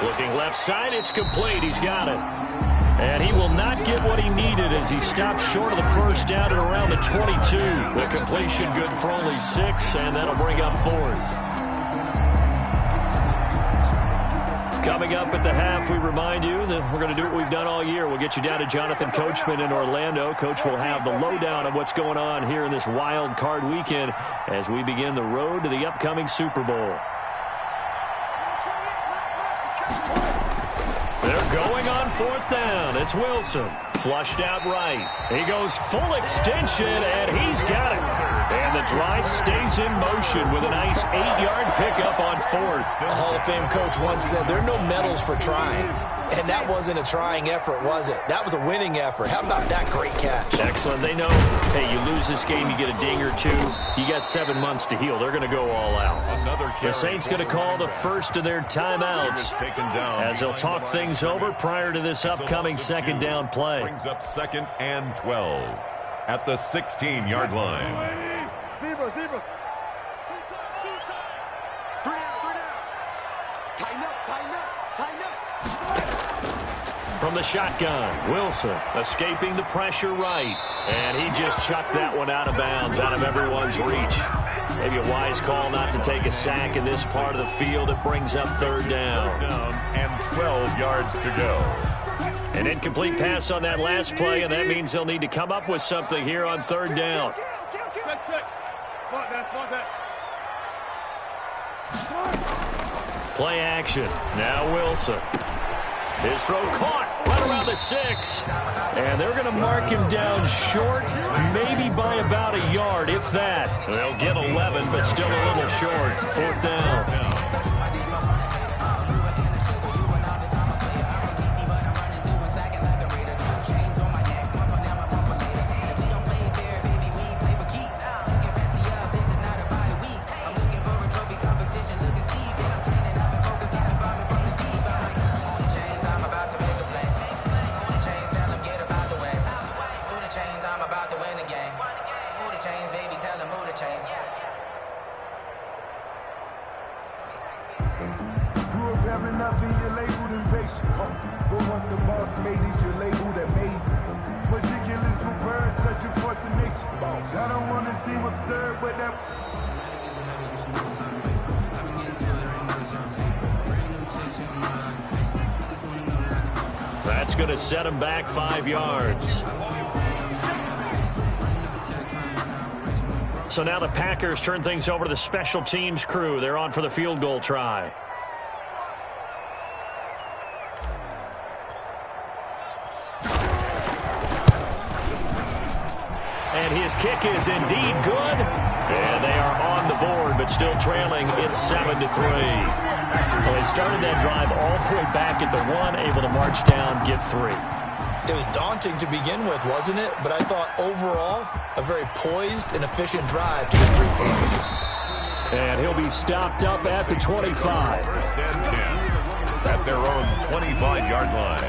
looking left side. It's complete. He's got it. And he will not get what he needed as he stopped short of the 1st down at around the 22. The completion good for only 6, and that'll bring up 4th. Coming up at the half, we remind you that we're going to do what we've done all year. We'll get you down to Jonathan Coachman in Orlando. Coach will have the lowdown of what's going on here in this wild card weekend as we begin the road to the upcoming Super Bowl. They're going on 4th down. It's Wilson. Flushed out right. He goes full extension, and he's got it. And the drive stays in motion with a nice 8-yard pickup on 4th. A Hall of Fame coach once said, there are no medals for trying. And that wasn't a trying effort, was it? That was a winning effort. How about that great catch? Excellent. They know, hey, you lose this game, you get a ding or 2. You got 7 months to heal. They're going to go all out. The Saints going to call the first of their timeouts as they'll talk things over prior to this upcoming 2nd down play. Brings up 2nd and 12 at the 16-yard line. Zebra. Tighten up. From the shotgun, Wilson escaping the pressure right. And he just chucked that one out of bounds, out of everyone's reach. Maybe a wise call not to take a sack in this part of the field. It brings up 3rd down. And 12 yards to go. An incomplete pass on that last play, and that means they'll need to come up with something here on 3rd down. Play action. Now Wilson. His throw caught right around the 6. And they're going to mark him down short, maybe by about a yard, if that. They'll get 11, but still a little short. 4th down. That's going to set him back 5 yards. So now the Packers turn things over to the special teams crew. They're on for the field goal try. And his kick is indeed good. And they are on the the board, but still trailing. It's 7-3. Well, they started that drive all the way back at the 1, able to march down, get 3. It was daunting to begin with, wasn't it? But I thought overall, a very poised and efficient drive to get 3 points. And he'll be stopped up at the 25. First and 10 at their own 25-yard line.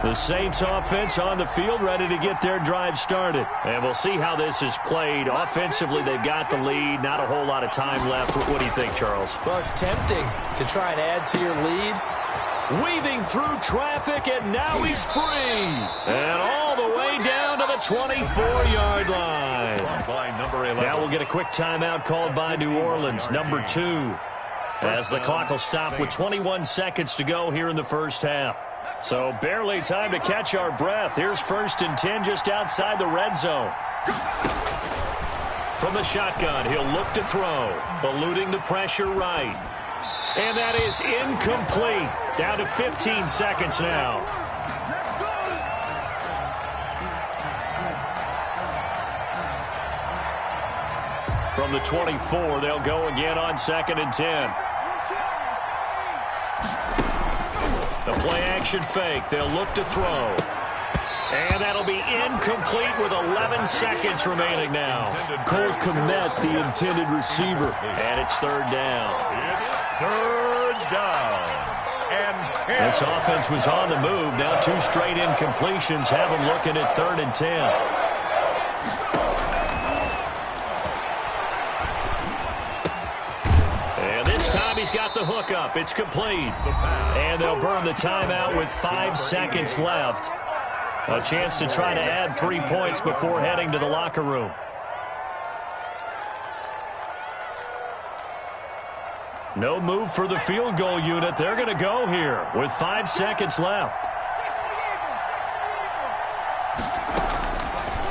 The Saints offense on the field, ready to get their drive started. And we'll see how this is played. Offensively, they've got the lead. Not a whole lot of time left. What do you think, Charles? Well, it's tempting to try and add to your lead. Weaving through traffic, and now he's free. And all the way down to the 24-yard line. By number 11. Now we'll get a quick timeout called by New Orleans, number 2. As the clock will stop with 21 seconds to go here in the first half. So barely time to catch our breath. Here's 1st and 10 just outside the red zone. From the shotgun, he'll look to throw. Eluding the pressure right. And that is incomplete. Down to 15 seconds now. From the 24, they'll go again on 2nd and 10. The play-action fake. They'll look to throw. And that'll be incomplete with 11 seconds remaining now. Cole Kmet, the intended receiver. And it's 3rd down. It's 3rd down. And 10. This offense was on the move. Now 2 straight incompletions have them looking at 3rd and 10. He's got the hook up. It's complete. And they'll burn the timeout with 5 seconds left. A chance to try to add 3 points before heading to the locker room. No move for the field goal unit. They're going to go here with 5 seconds left.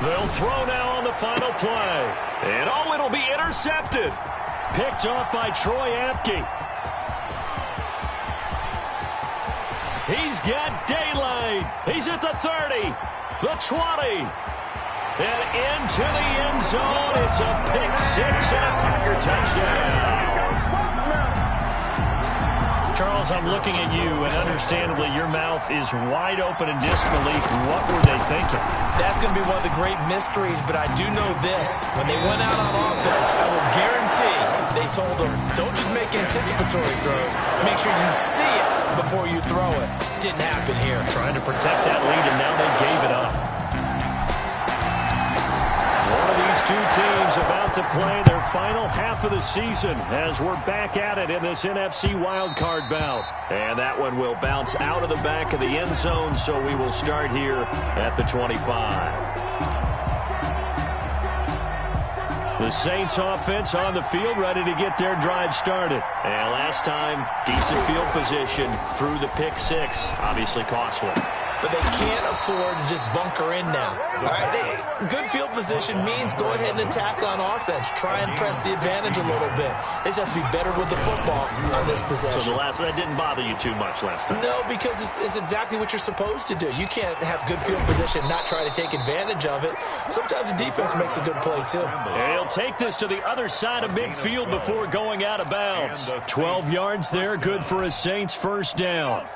They'll throw now on the final play. And oh, it'll be intercepted. Picked off by Troy Apke. He's got daylight. He's at the 30, the 20, and into the end zone. It's a pick 6 and a Packer touchdown. Charles, I'm looking at you, and understandably, your mouth is wide open in disbelief. What were they thinking? That's going to be one of the great mysteries, but I do know this. When they went out on offense, I will guarantee they told them, don't just make anticipatory throws. Make sure you see it before you throw it. Didn't happen here. Trying to protect that lead, and now they gave it up. One of these 2 teams about to play their final half of the season as we're back at it in this NFC wildcard bout. And that one will bounce out of the back of the end zone, so we will start here at the 25. The Saints offense on the field, ready to get their drive started. And last time, decent field position through the pick 6. Obviously costly. But they can't afford to just bunker in now. All right, good field position means go ahead and attack on offense. Try and press the advantage a little bit. They just have to be better with the football on this possession. So that didn't bother you too much last time? No, because it's exactly what you're supposed to do. You can't have good field position, not try to take advantage of it. Sometimes the defense makes a good play, too. And he'll take this to the other side of midfield before going out of bounds. 12 yards there, good for a Saints first down.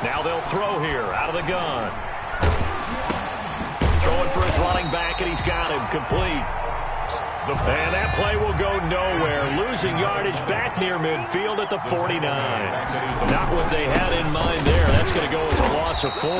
Now they'll throw here out of the gun. Throwing for his running back, and he's got him complete. And that play will go nowhere. Losing yardage back near midfield at the 49. Not what they had in mind there. That's going to go as a loss of 4.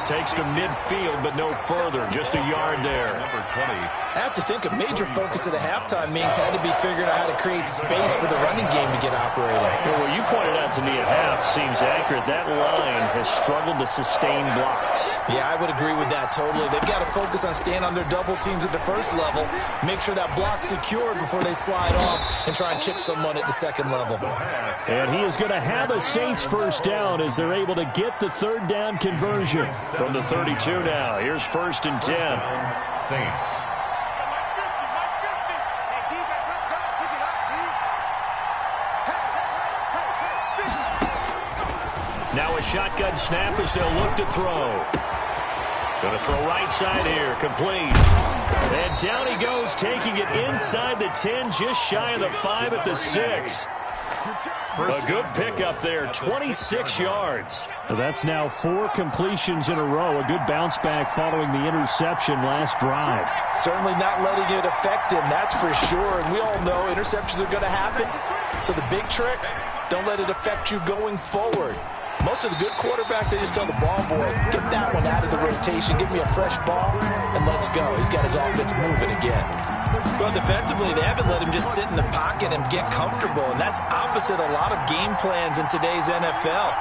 Takes to midfield, but no further. Just a yard there. Number 20. I have to think a major focus of the halftime meetings had to be figuring out how to create space for the running game to get operating. Well, what you pointed out to me at half seems accurate. That line has struggled to sustain blocks. Yeah, I would agree with that totally. They've got to focus on staying on their double teams at the first level, make sure that block's secured before they slide off and try and chip someone at the second level. And he is going to have a Saints first down as they're able to get the 3rd down conversion from the 32 now. Here's 1st and 10. Saints. Now a shotgun snap as they'll look to throw. Going to throw right side here. Complete. And down he goes, taking it inside the 10, just shy of the 5 at the 6. A good pickup there, 26 yards. That's now 4 completions in a row. A good bounce back following the interception last drive. Certainly not letting it affect him, that's for sure. And we all know interceptions are going to happen. So the big trick, don't let it affect you going forward. Most of the good quarterbacks, they just tell the ball boy, get that one out of the rotation, give me a fresh ball, and let's go. He's got his offense moving again. Well, defensively, they haven't let him just sit in the pocket and get comfortable, and that's opposite a lot of game plans in today's NFL.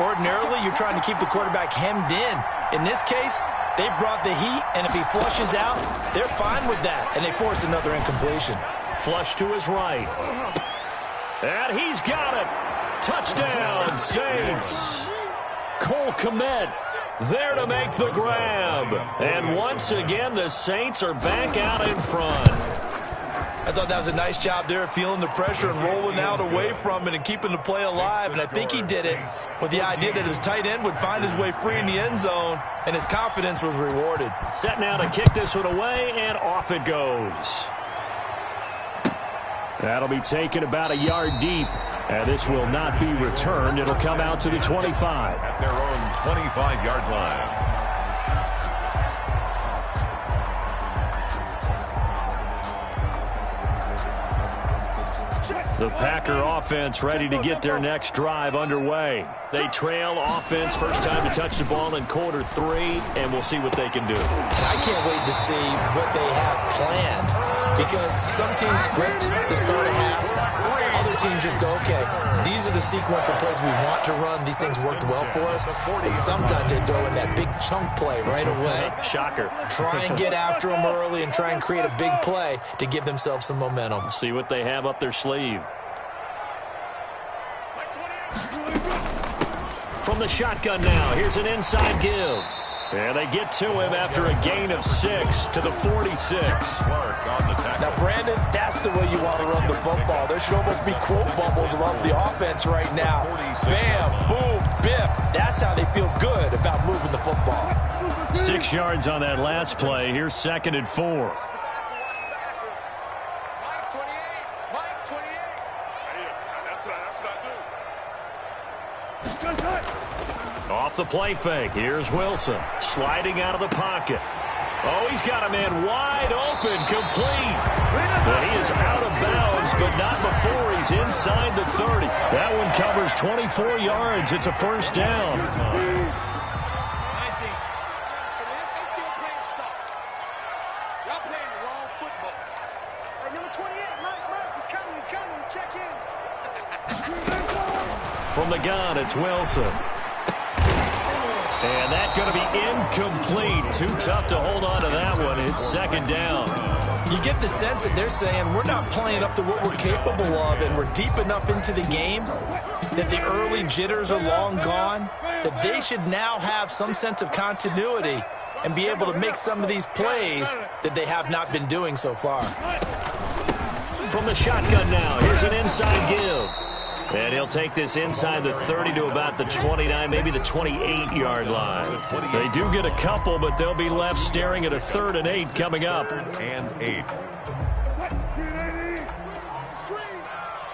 Ordinarily, you're trying to keep the quarterback hemmed in. In this case, they brought the heat, and if he flushes out, they're fine with that, and they force another incompletion. Flush to his right. And he's got it. Touchdown, Saints. Cole Kmet there to make the grab. And once again, the Saints are back out in front. I thought that was a nice job there of feeling the pressure and rolling out away from it and keeping the play alive. And I think he did it with the idea that his tight end would find his way free in the end zone, and his confidence was rewarded. Set now to kick this one away, and off it goes. That'll be taken about a yard deep. And this will not be returned. It'll come out to the 25. At their own 25-yard line. The Packer offense ready to get their next drive underway. They trail offense, first time to touch the ball in quarter 3, and we'll see what they can do. And I can't wait to see what they have planned, because some teams script to start a half. Other teams just go, okay, these are the sequence of plays we want to run. These things worked well for us. And sometimes they throw in that big chunk play right away. Shocker. Try and get after them early and try and create a big play to give themselves some momentum. See what they have up their sleeve. From the shotgun now, here's an inside give. And they get to him after a gain of 6 to the 46. Now, Brandon, that's the way you want to run the football. There should almost be quote bubbles above the offense right now. Bam, boom, biff. That's how they feel good about moving the football. 6 yards on that last play. Here's 2nd and 4. Off the play fake. Here's Wilson sliding out of the pocket. Oh, he's got a man wide open, complete. But he is out of bounds, but not before he's inside the 30. That one covers 24 yards. It's a first down. From the gun, it's Wilson. And that's going to be incomplete. Too tough to hold on to that one. It's 2nd down. You get the sense that they're saying we're not playing up to what we're capable of, and we're deep enough into the game that the early jitters are long gone, that they should now have some sense of continuity and be able to make some of these plays that they have not been doing so far. From the shotgun now, here's an inside give. And he'll take this inside the 30 to about the 29, maybe the 28-yard line. They do get a couple, but they'll be left staring at a 3rd and 8 coming up. And 8.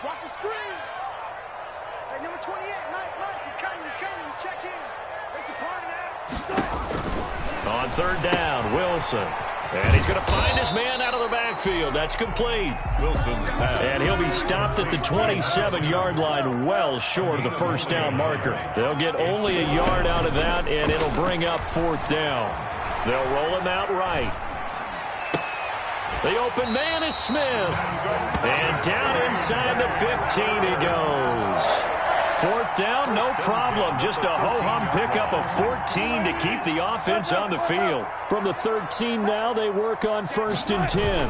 Watch the screen. Hey, number 28, Mike, he's coming, check in. It's a party now. On 3rd down, Wilson. And he's going to find his man out of the backfield. That's complete. Wilson's pass. And he'll be stopped at the 27-yard line, well short of the first down marker. They'll get only a yard out of that, and it'll bring up 4th down. They'll roll him out right. The open man is Smith. And down inside the 15 he goes. 4th down, no problem. Just a ho-hum pickup of 14 to keep the offense on the field. From the 13 now, they work on 1st and 10.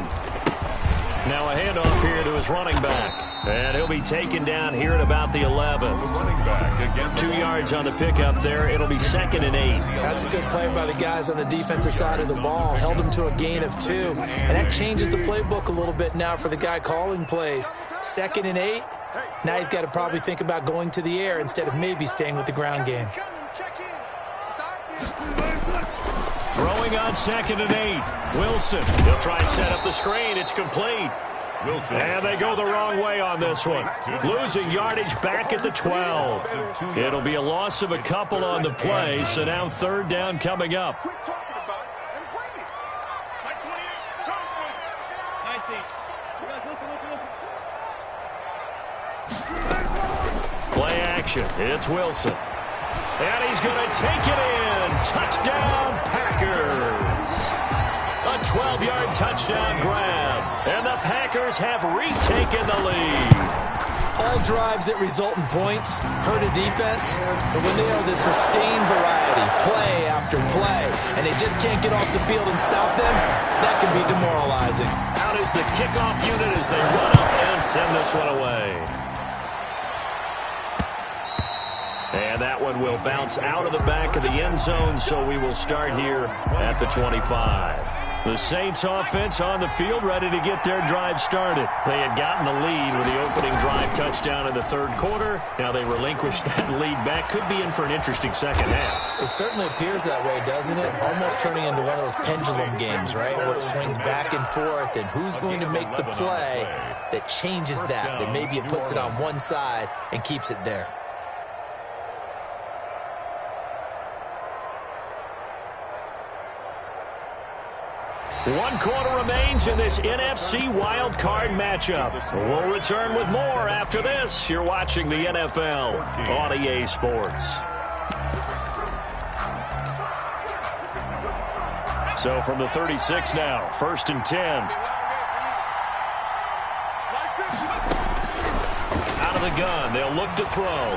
Now a handoff here to his running back. And he'll be taken down here at about the 11. Running back again. 2 yards on the pickup there. It'll be 2nd and 8. That's a good play by the guys on the defensive side of the ball. Held them to a gain of 2. And that changes the playbook a little bit now for the guy calling plays. 2nd and 8. Now he's got to probably think about going to the air instead of maybe staying with the ground game. Throwing on 2nd and 8. Wilson. He'll try and set up the screen. It's complete. Wilson. And they go the wrong way on this one. Losing yardage back at the 12. It'll be a loss of a couple on the play, so now 3rd down coming up. Play action. It's Wilson. And he's going to take it in. Touchdown, Packers. A 12-yard touchdown grab. And the Packers have retaken the lead. All drives that result in points hurt a defense, but when they are the sustained variety, play after play, and they just can't get off the field and stop them, that can be demoralizing. Out is the kickoff unit as they run up and send this one away. And that one will bounce out of the back of the end zone, so we will start here at the 25. The Saints offense on the field ready to get their drive started. They had gotten the lead with the opening drive touchdown in the 3rd quarter. Now they relinquish that lead back. Could be in for an interesting second half. It certainly appears that way, doesn't it? Almost turning into one of those pendulum games, right? Where it swings back and forth, and who's going to make the play that changes that maybe it puts it on one side and keeps it there. One quarter remains in this NFC wildcard matchup. We'll return with more after this. You're watching the NFL on EA Sports. So from the 36 now, 1st and 10. Out of the gun, they'll look to throw.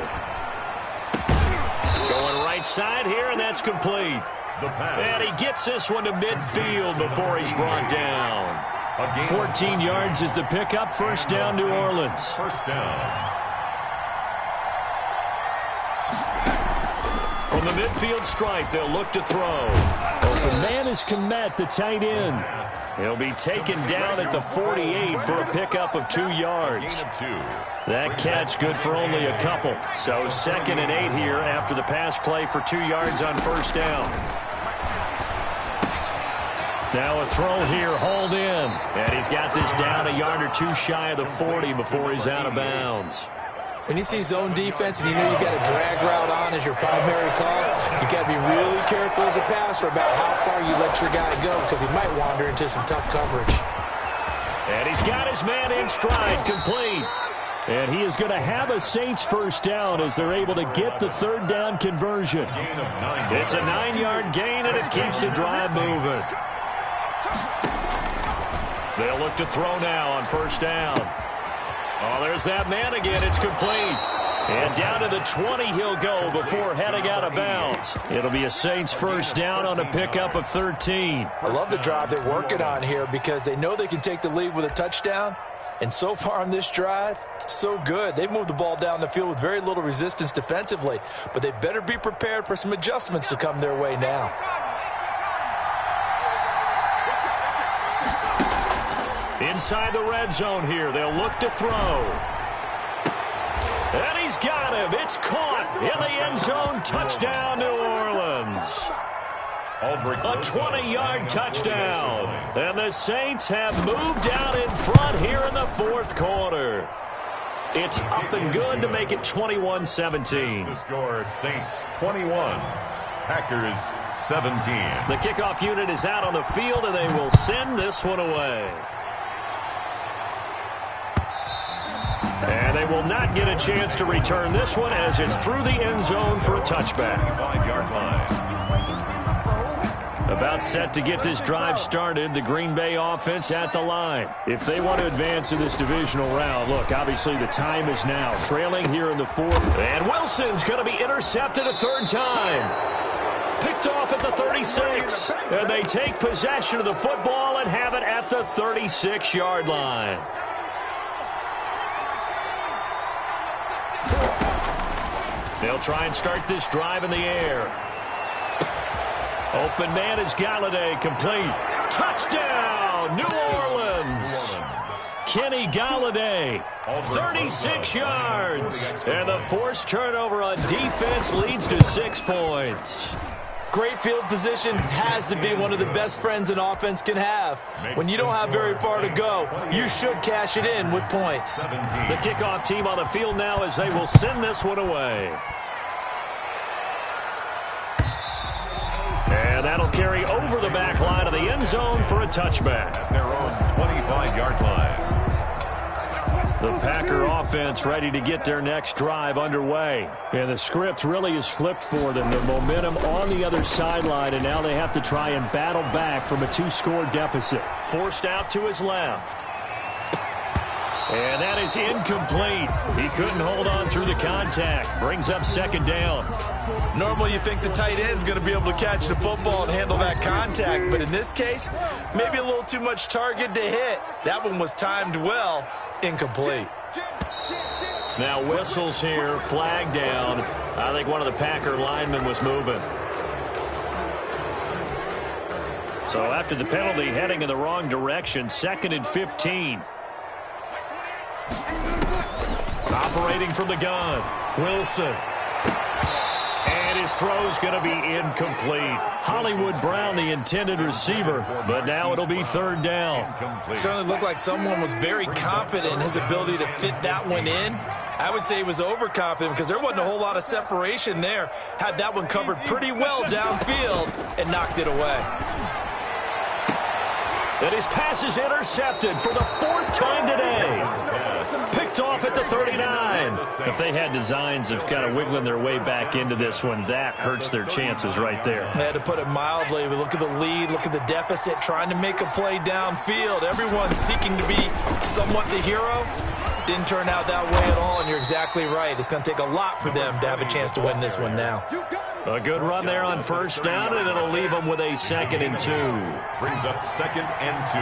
Going right side here, and that's complete. And he gets this one to midfield before he's brought down. 14 yards is the pickup. 1st down, New Orleans. 1st down. From the midfield stripe, they'll look to throw. Open man is Kmet, the tight end. He'll be taken down at the 48 for a pickup of 2 yards. That catch good for only a couple. So 2nd and 8 here after the pass play for 2 yards on 1st down. Now a throw here, hauled in. And he's got this down a yard or 2 shy of the 40 before he's out of bounds. When you see zone defense and you know you got a drag route on as your primary call, you got to be really careful as a passer about how far you let your guy go because he might wander into some tough coverage. And he's got his man in stride, complete. And he is going to have a Saints 1st down as they're able to get the 3rd down conversion. It's a 9-yard gain, and it keeps the drive moving. They'll look to throw now on 1st down. Oh, there's that man again. It's complete. And down to the 20 he'll go before heading out of bounds. It'll be a Saints 1st down on a pickup of 13. I love the drive they're working on here because they know they can take the lead with a touchdown. And so far on this drive, so good. They've moved the ball down the field with very little resistance defensively. But they better be prepared for some adjustments to come their way now. Inside the red zone here, they'll look to throw. And he's got him. It's caught in the end zone. Touchdown, New Orleans. A 20-yard touchdown. And the Saints have moved out in front here in the 4th quarter. It's up and good to make it 21-17. The score, Saints 21, Packers 17. The kickoff unit is out on the field, and they will send this one away. And they will not get a chance to return this one as it's through the end zone for a touchback. 5-yard line. About set to get this drive started, the Green Bay offense at the line. If they want to advance in this divisional round, look, obviously the time is now. Trailing here in the 4th. And Wilson's going to be intercepted a 3rd time. Picked off at the 36. And they take possession of the football and have it at the 36-yard line. They'll try and start this drive in the air. Open man is Galladay, complete. Touchdown, New Orleans. Kenny Galladay, 36 yards. And the forced turnover on defense leads to 6 points. Great field position has to be one of the best friends an offense can have. When you don't have very far to go, you should cash it in with points. The kickoff team on the field now as they will send this one away. And that'll carry over the back line of the end zone for a touchback. At their own 25-yard line. The Packer offense ready to get their next drive underway. And the script really is flipped for them. The momentum on the other sideline, and now they have to try and battle back from a 2-score deficit. Forced out to his left. And that is incomplete. He couldn't hold on through the contact. Brings up second down. Normally you think the tight end's going to be able to catch the football and handle that contact, but in this case, maybe a little too much target to hit. That one was timed well. Incomplete. Now whistles here, flag down. I think one of the Packer linemen was moving. So after the penalty, heading in the wrong direction, 2nd and 15. Operating from the gun, Wilson. And his throw's going to be incomplete. Hollywood Brown, the intended receiver, but now it'll be 3rd down. It certainly looked like someone was very confident in his ability to fit that one in. I would say he was overconfident because there wasn't a whole lot of separation there. Had that one covered pretty well downfield and knocked it away. And his pass is intercepted for the 4th time today. Picked off at the 39. If they had designs of kind of wiggling their way back into this one, that hurts their chances right there. I had to put it mildly. We look at the lead, look at the deficit, trying to make a play downfield. Everyone seeking to be somewhat the hero. Didn't turn out that way at all, and you're exactly right. It's going to take a lot for them to have a chance to win this one now. A good run there on 1st down, and it'll leave them with a 2nd and 2. Brings up 2nd and 2.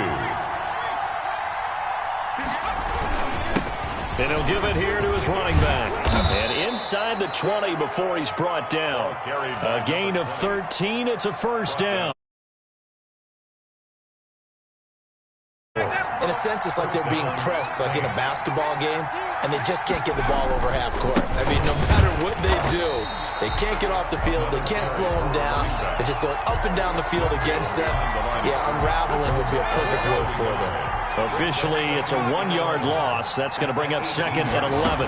And he'll give it here to his running back. And inside the 20 before he's brought down. A gain of 13. It's a 1st down. In a sense, it's like they're being pressed, like in a basketball game, and they just can't get the ball over half court. I mean, no matter what they do, they can't get off the field. They can't slow them down. They're just going up and down the field against them. Yeah, unraveling would be a perfect word for them. Officially, it's a 1-yard loss. That's going to bring up 2nd and 11.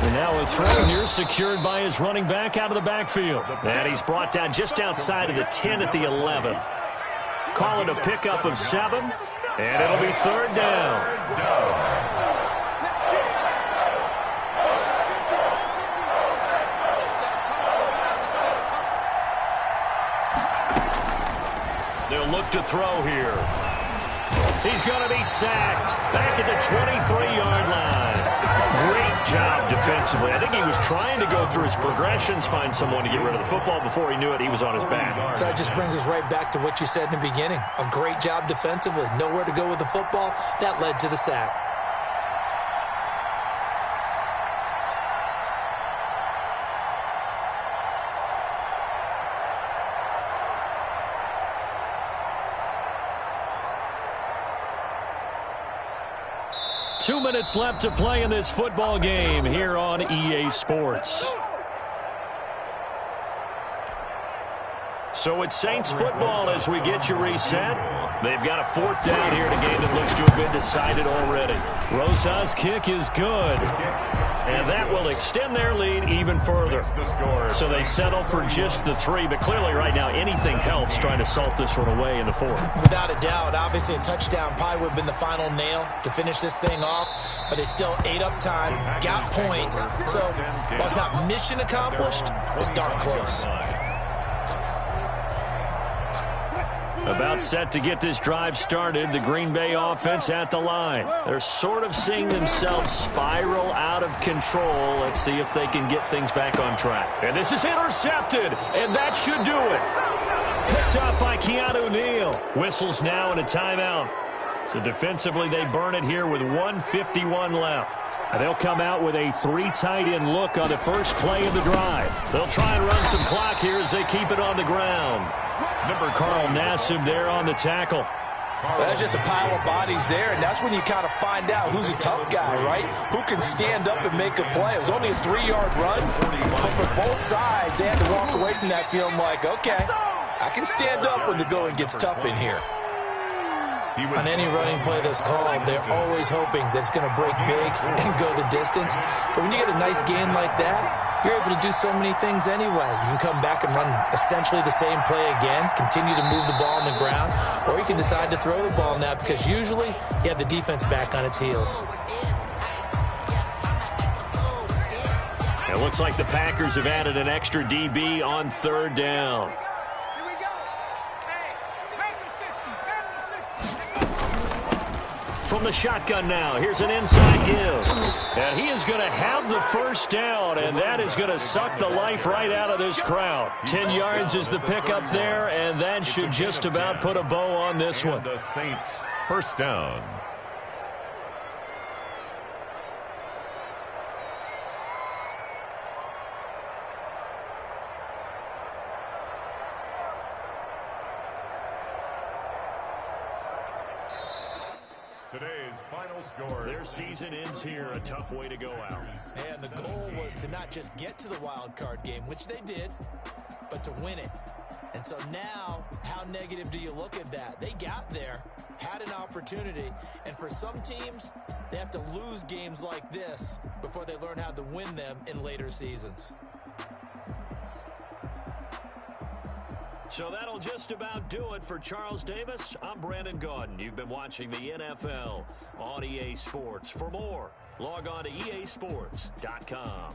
And now a throw here secured by his running back out of the backfield. And he's brought down just outside of the 10 at the 11. Call it a pickup of 7, and it'll be 3rd down. They'll look to throw here. He's going to be sacked back at the 23-yard line. Great job defensively. I think he was trying to go through his progressions, find someone to get rid of the football. Before he knew it, he was on his back. So that just brings us right back to what you said in the beginning. A great job defensively. Nowhere to go with the football. That led to the sack. Two minutes left to play in this football game here on EA Sports. So it's Saints football as we get you reset. They've got a 4th down here in a game that looks to have been decided already. Rosas' kick is good. And that will extend their lead even further. So they settle for just the 3. But clearly right now anything helps trying to salt this one away in the 4th. Without a doubt. Obviously a touchdown probably would have been the final nail to finish this thing off. But it's still ate up time. Got points. So while it's not mission accomplished, it's darn close. About set to get this drive started, the Green Bay offense at the line. They're sort of seeing themselves spiral out of control. Let's see if they can get things back on track. And this is intercepted, and that should do it. Picked up by Keanu Neal. Whistles now and a timeout. So defensively, they burn it here with 1:51 left. And they'll come out with a 3 tight end look on the first play of the drive. They'll try and run some clock here as they keep it on the ground. Number Carl Nassib there on the tackle. That's just a pile of bodies there, and that's when you kind of find out who's a tough guy, right? Who can stand up and make a play. It was only a 3-yard run, but for both sides, they had to walk away from that feeling like, okay, I can stand up when the going gets tough in here. On any running play that's called, they're always hoping that it's going to break big and go the distance. But when you get a nice gain like that, you're able to do so many things anyway. You can come back and run essentially the same play again, continue to move the ball on the ground, or you can decide to throw the ball now because usually you have the defense back on its heels. It looks like the Packers have added an extra DB on 3rd down. From the shotgun now, here's an inside give. And he is going to have the first down, and that is going to suck the life right out of this crowd. 10 yards is the pickup there, and that should just about put a bow on this one. The Saints, first down. Today's final score. Their season ends here. A tough way to go out. And the goal was to not just get to the wild card game, which they did, but to win it. And so now, how negative do you look at that? They got there, had an opportunity, and for some teams, they have to lose games like this before they learn how to win them in later seasons. So that'll just about do it for Charles Davis. I'm Brandon Gaudin. You've been watching the NFL on EA Sports. For more, log on to easports.com.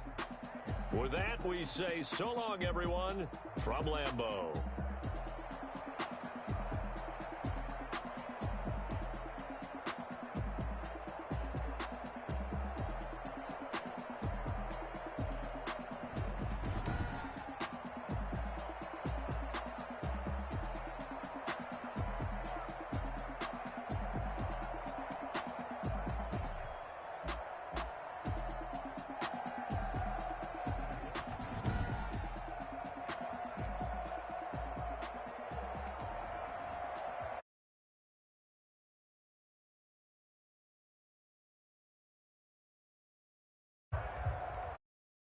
With that, we say so long, everyone, from Lambeau.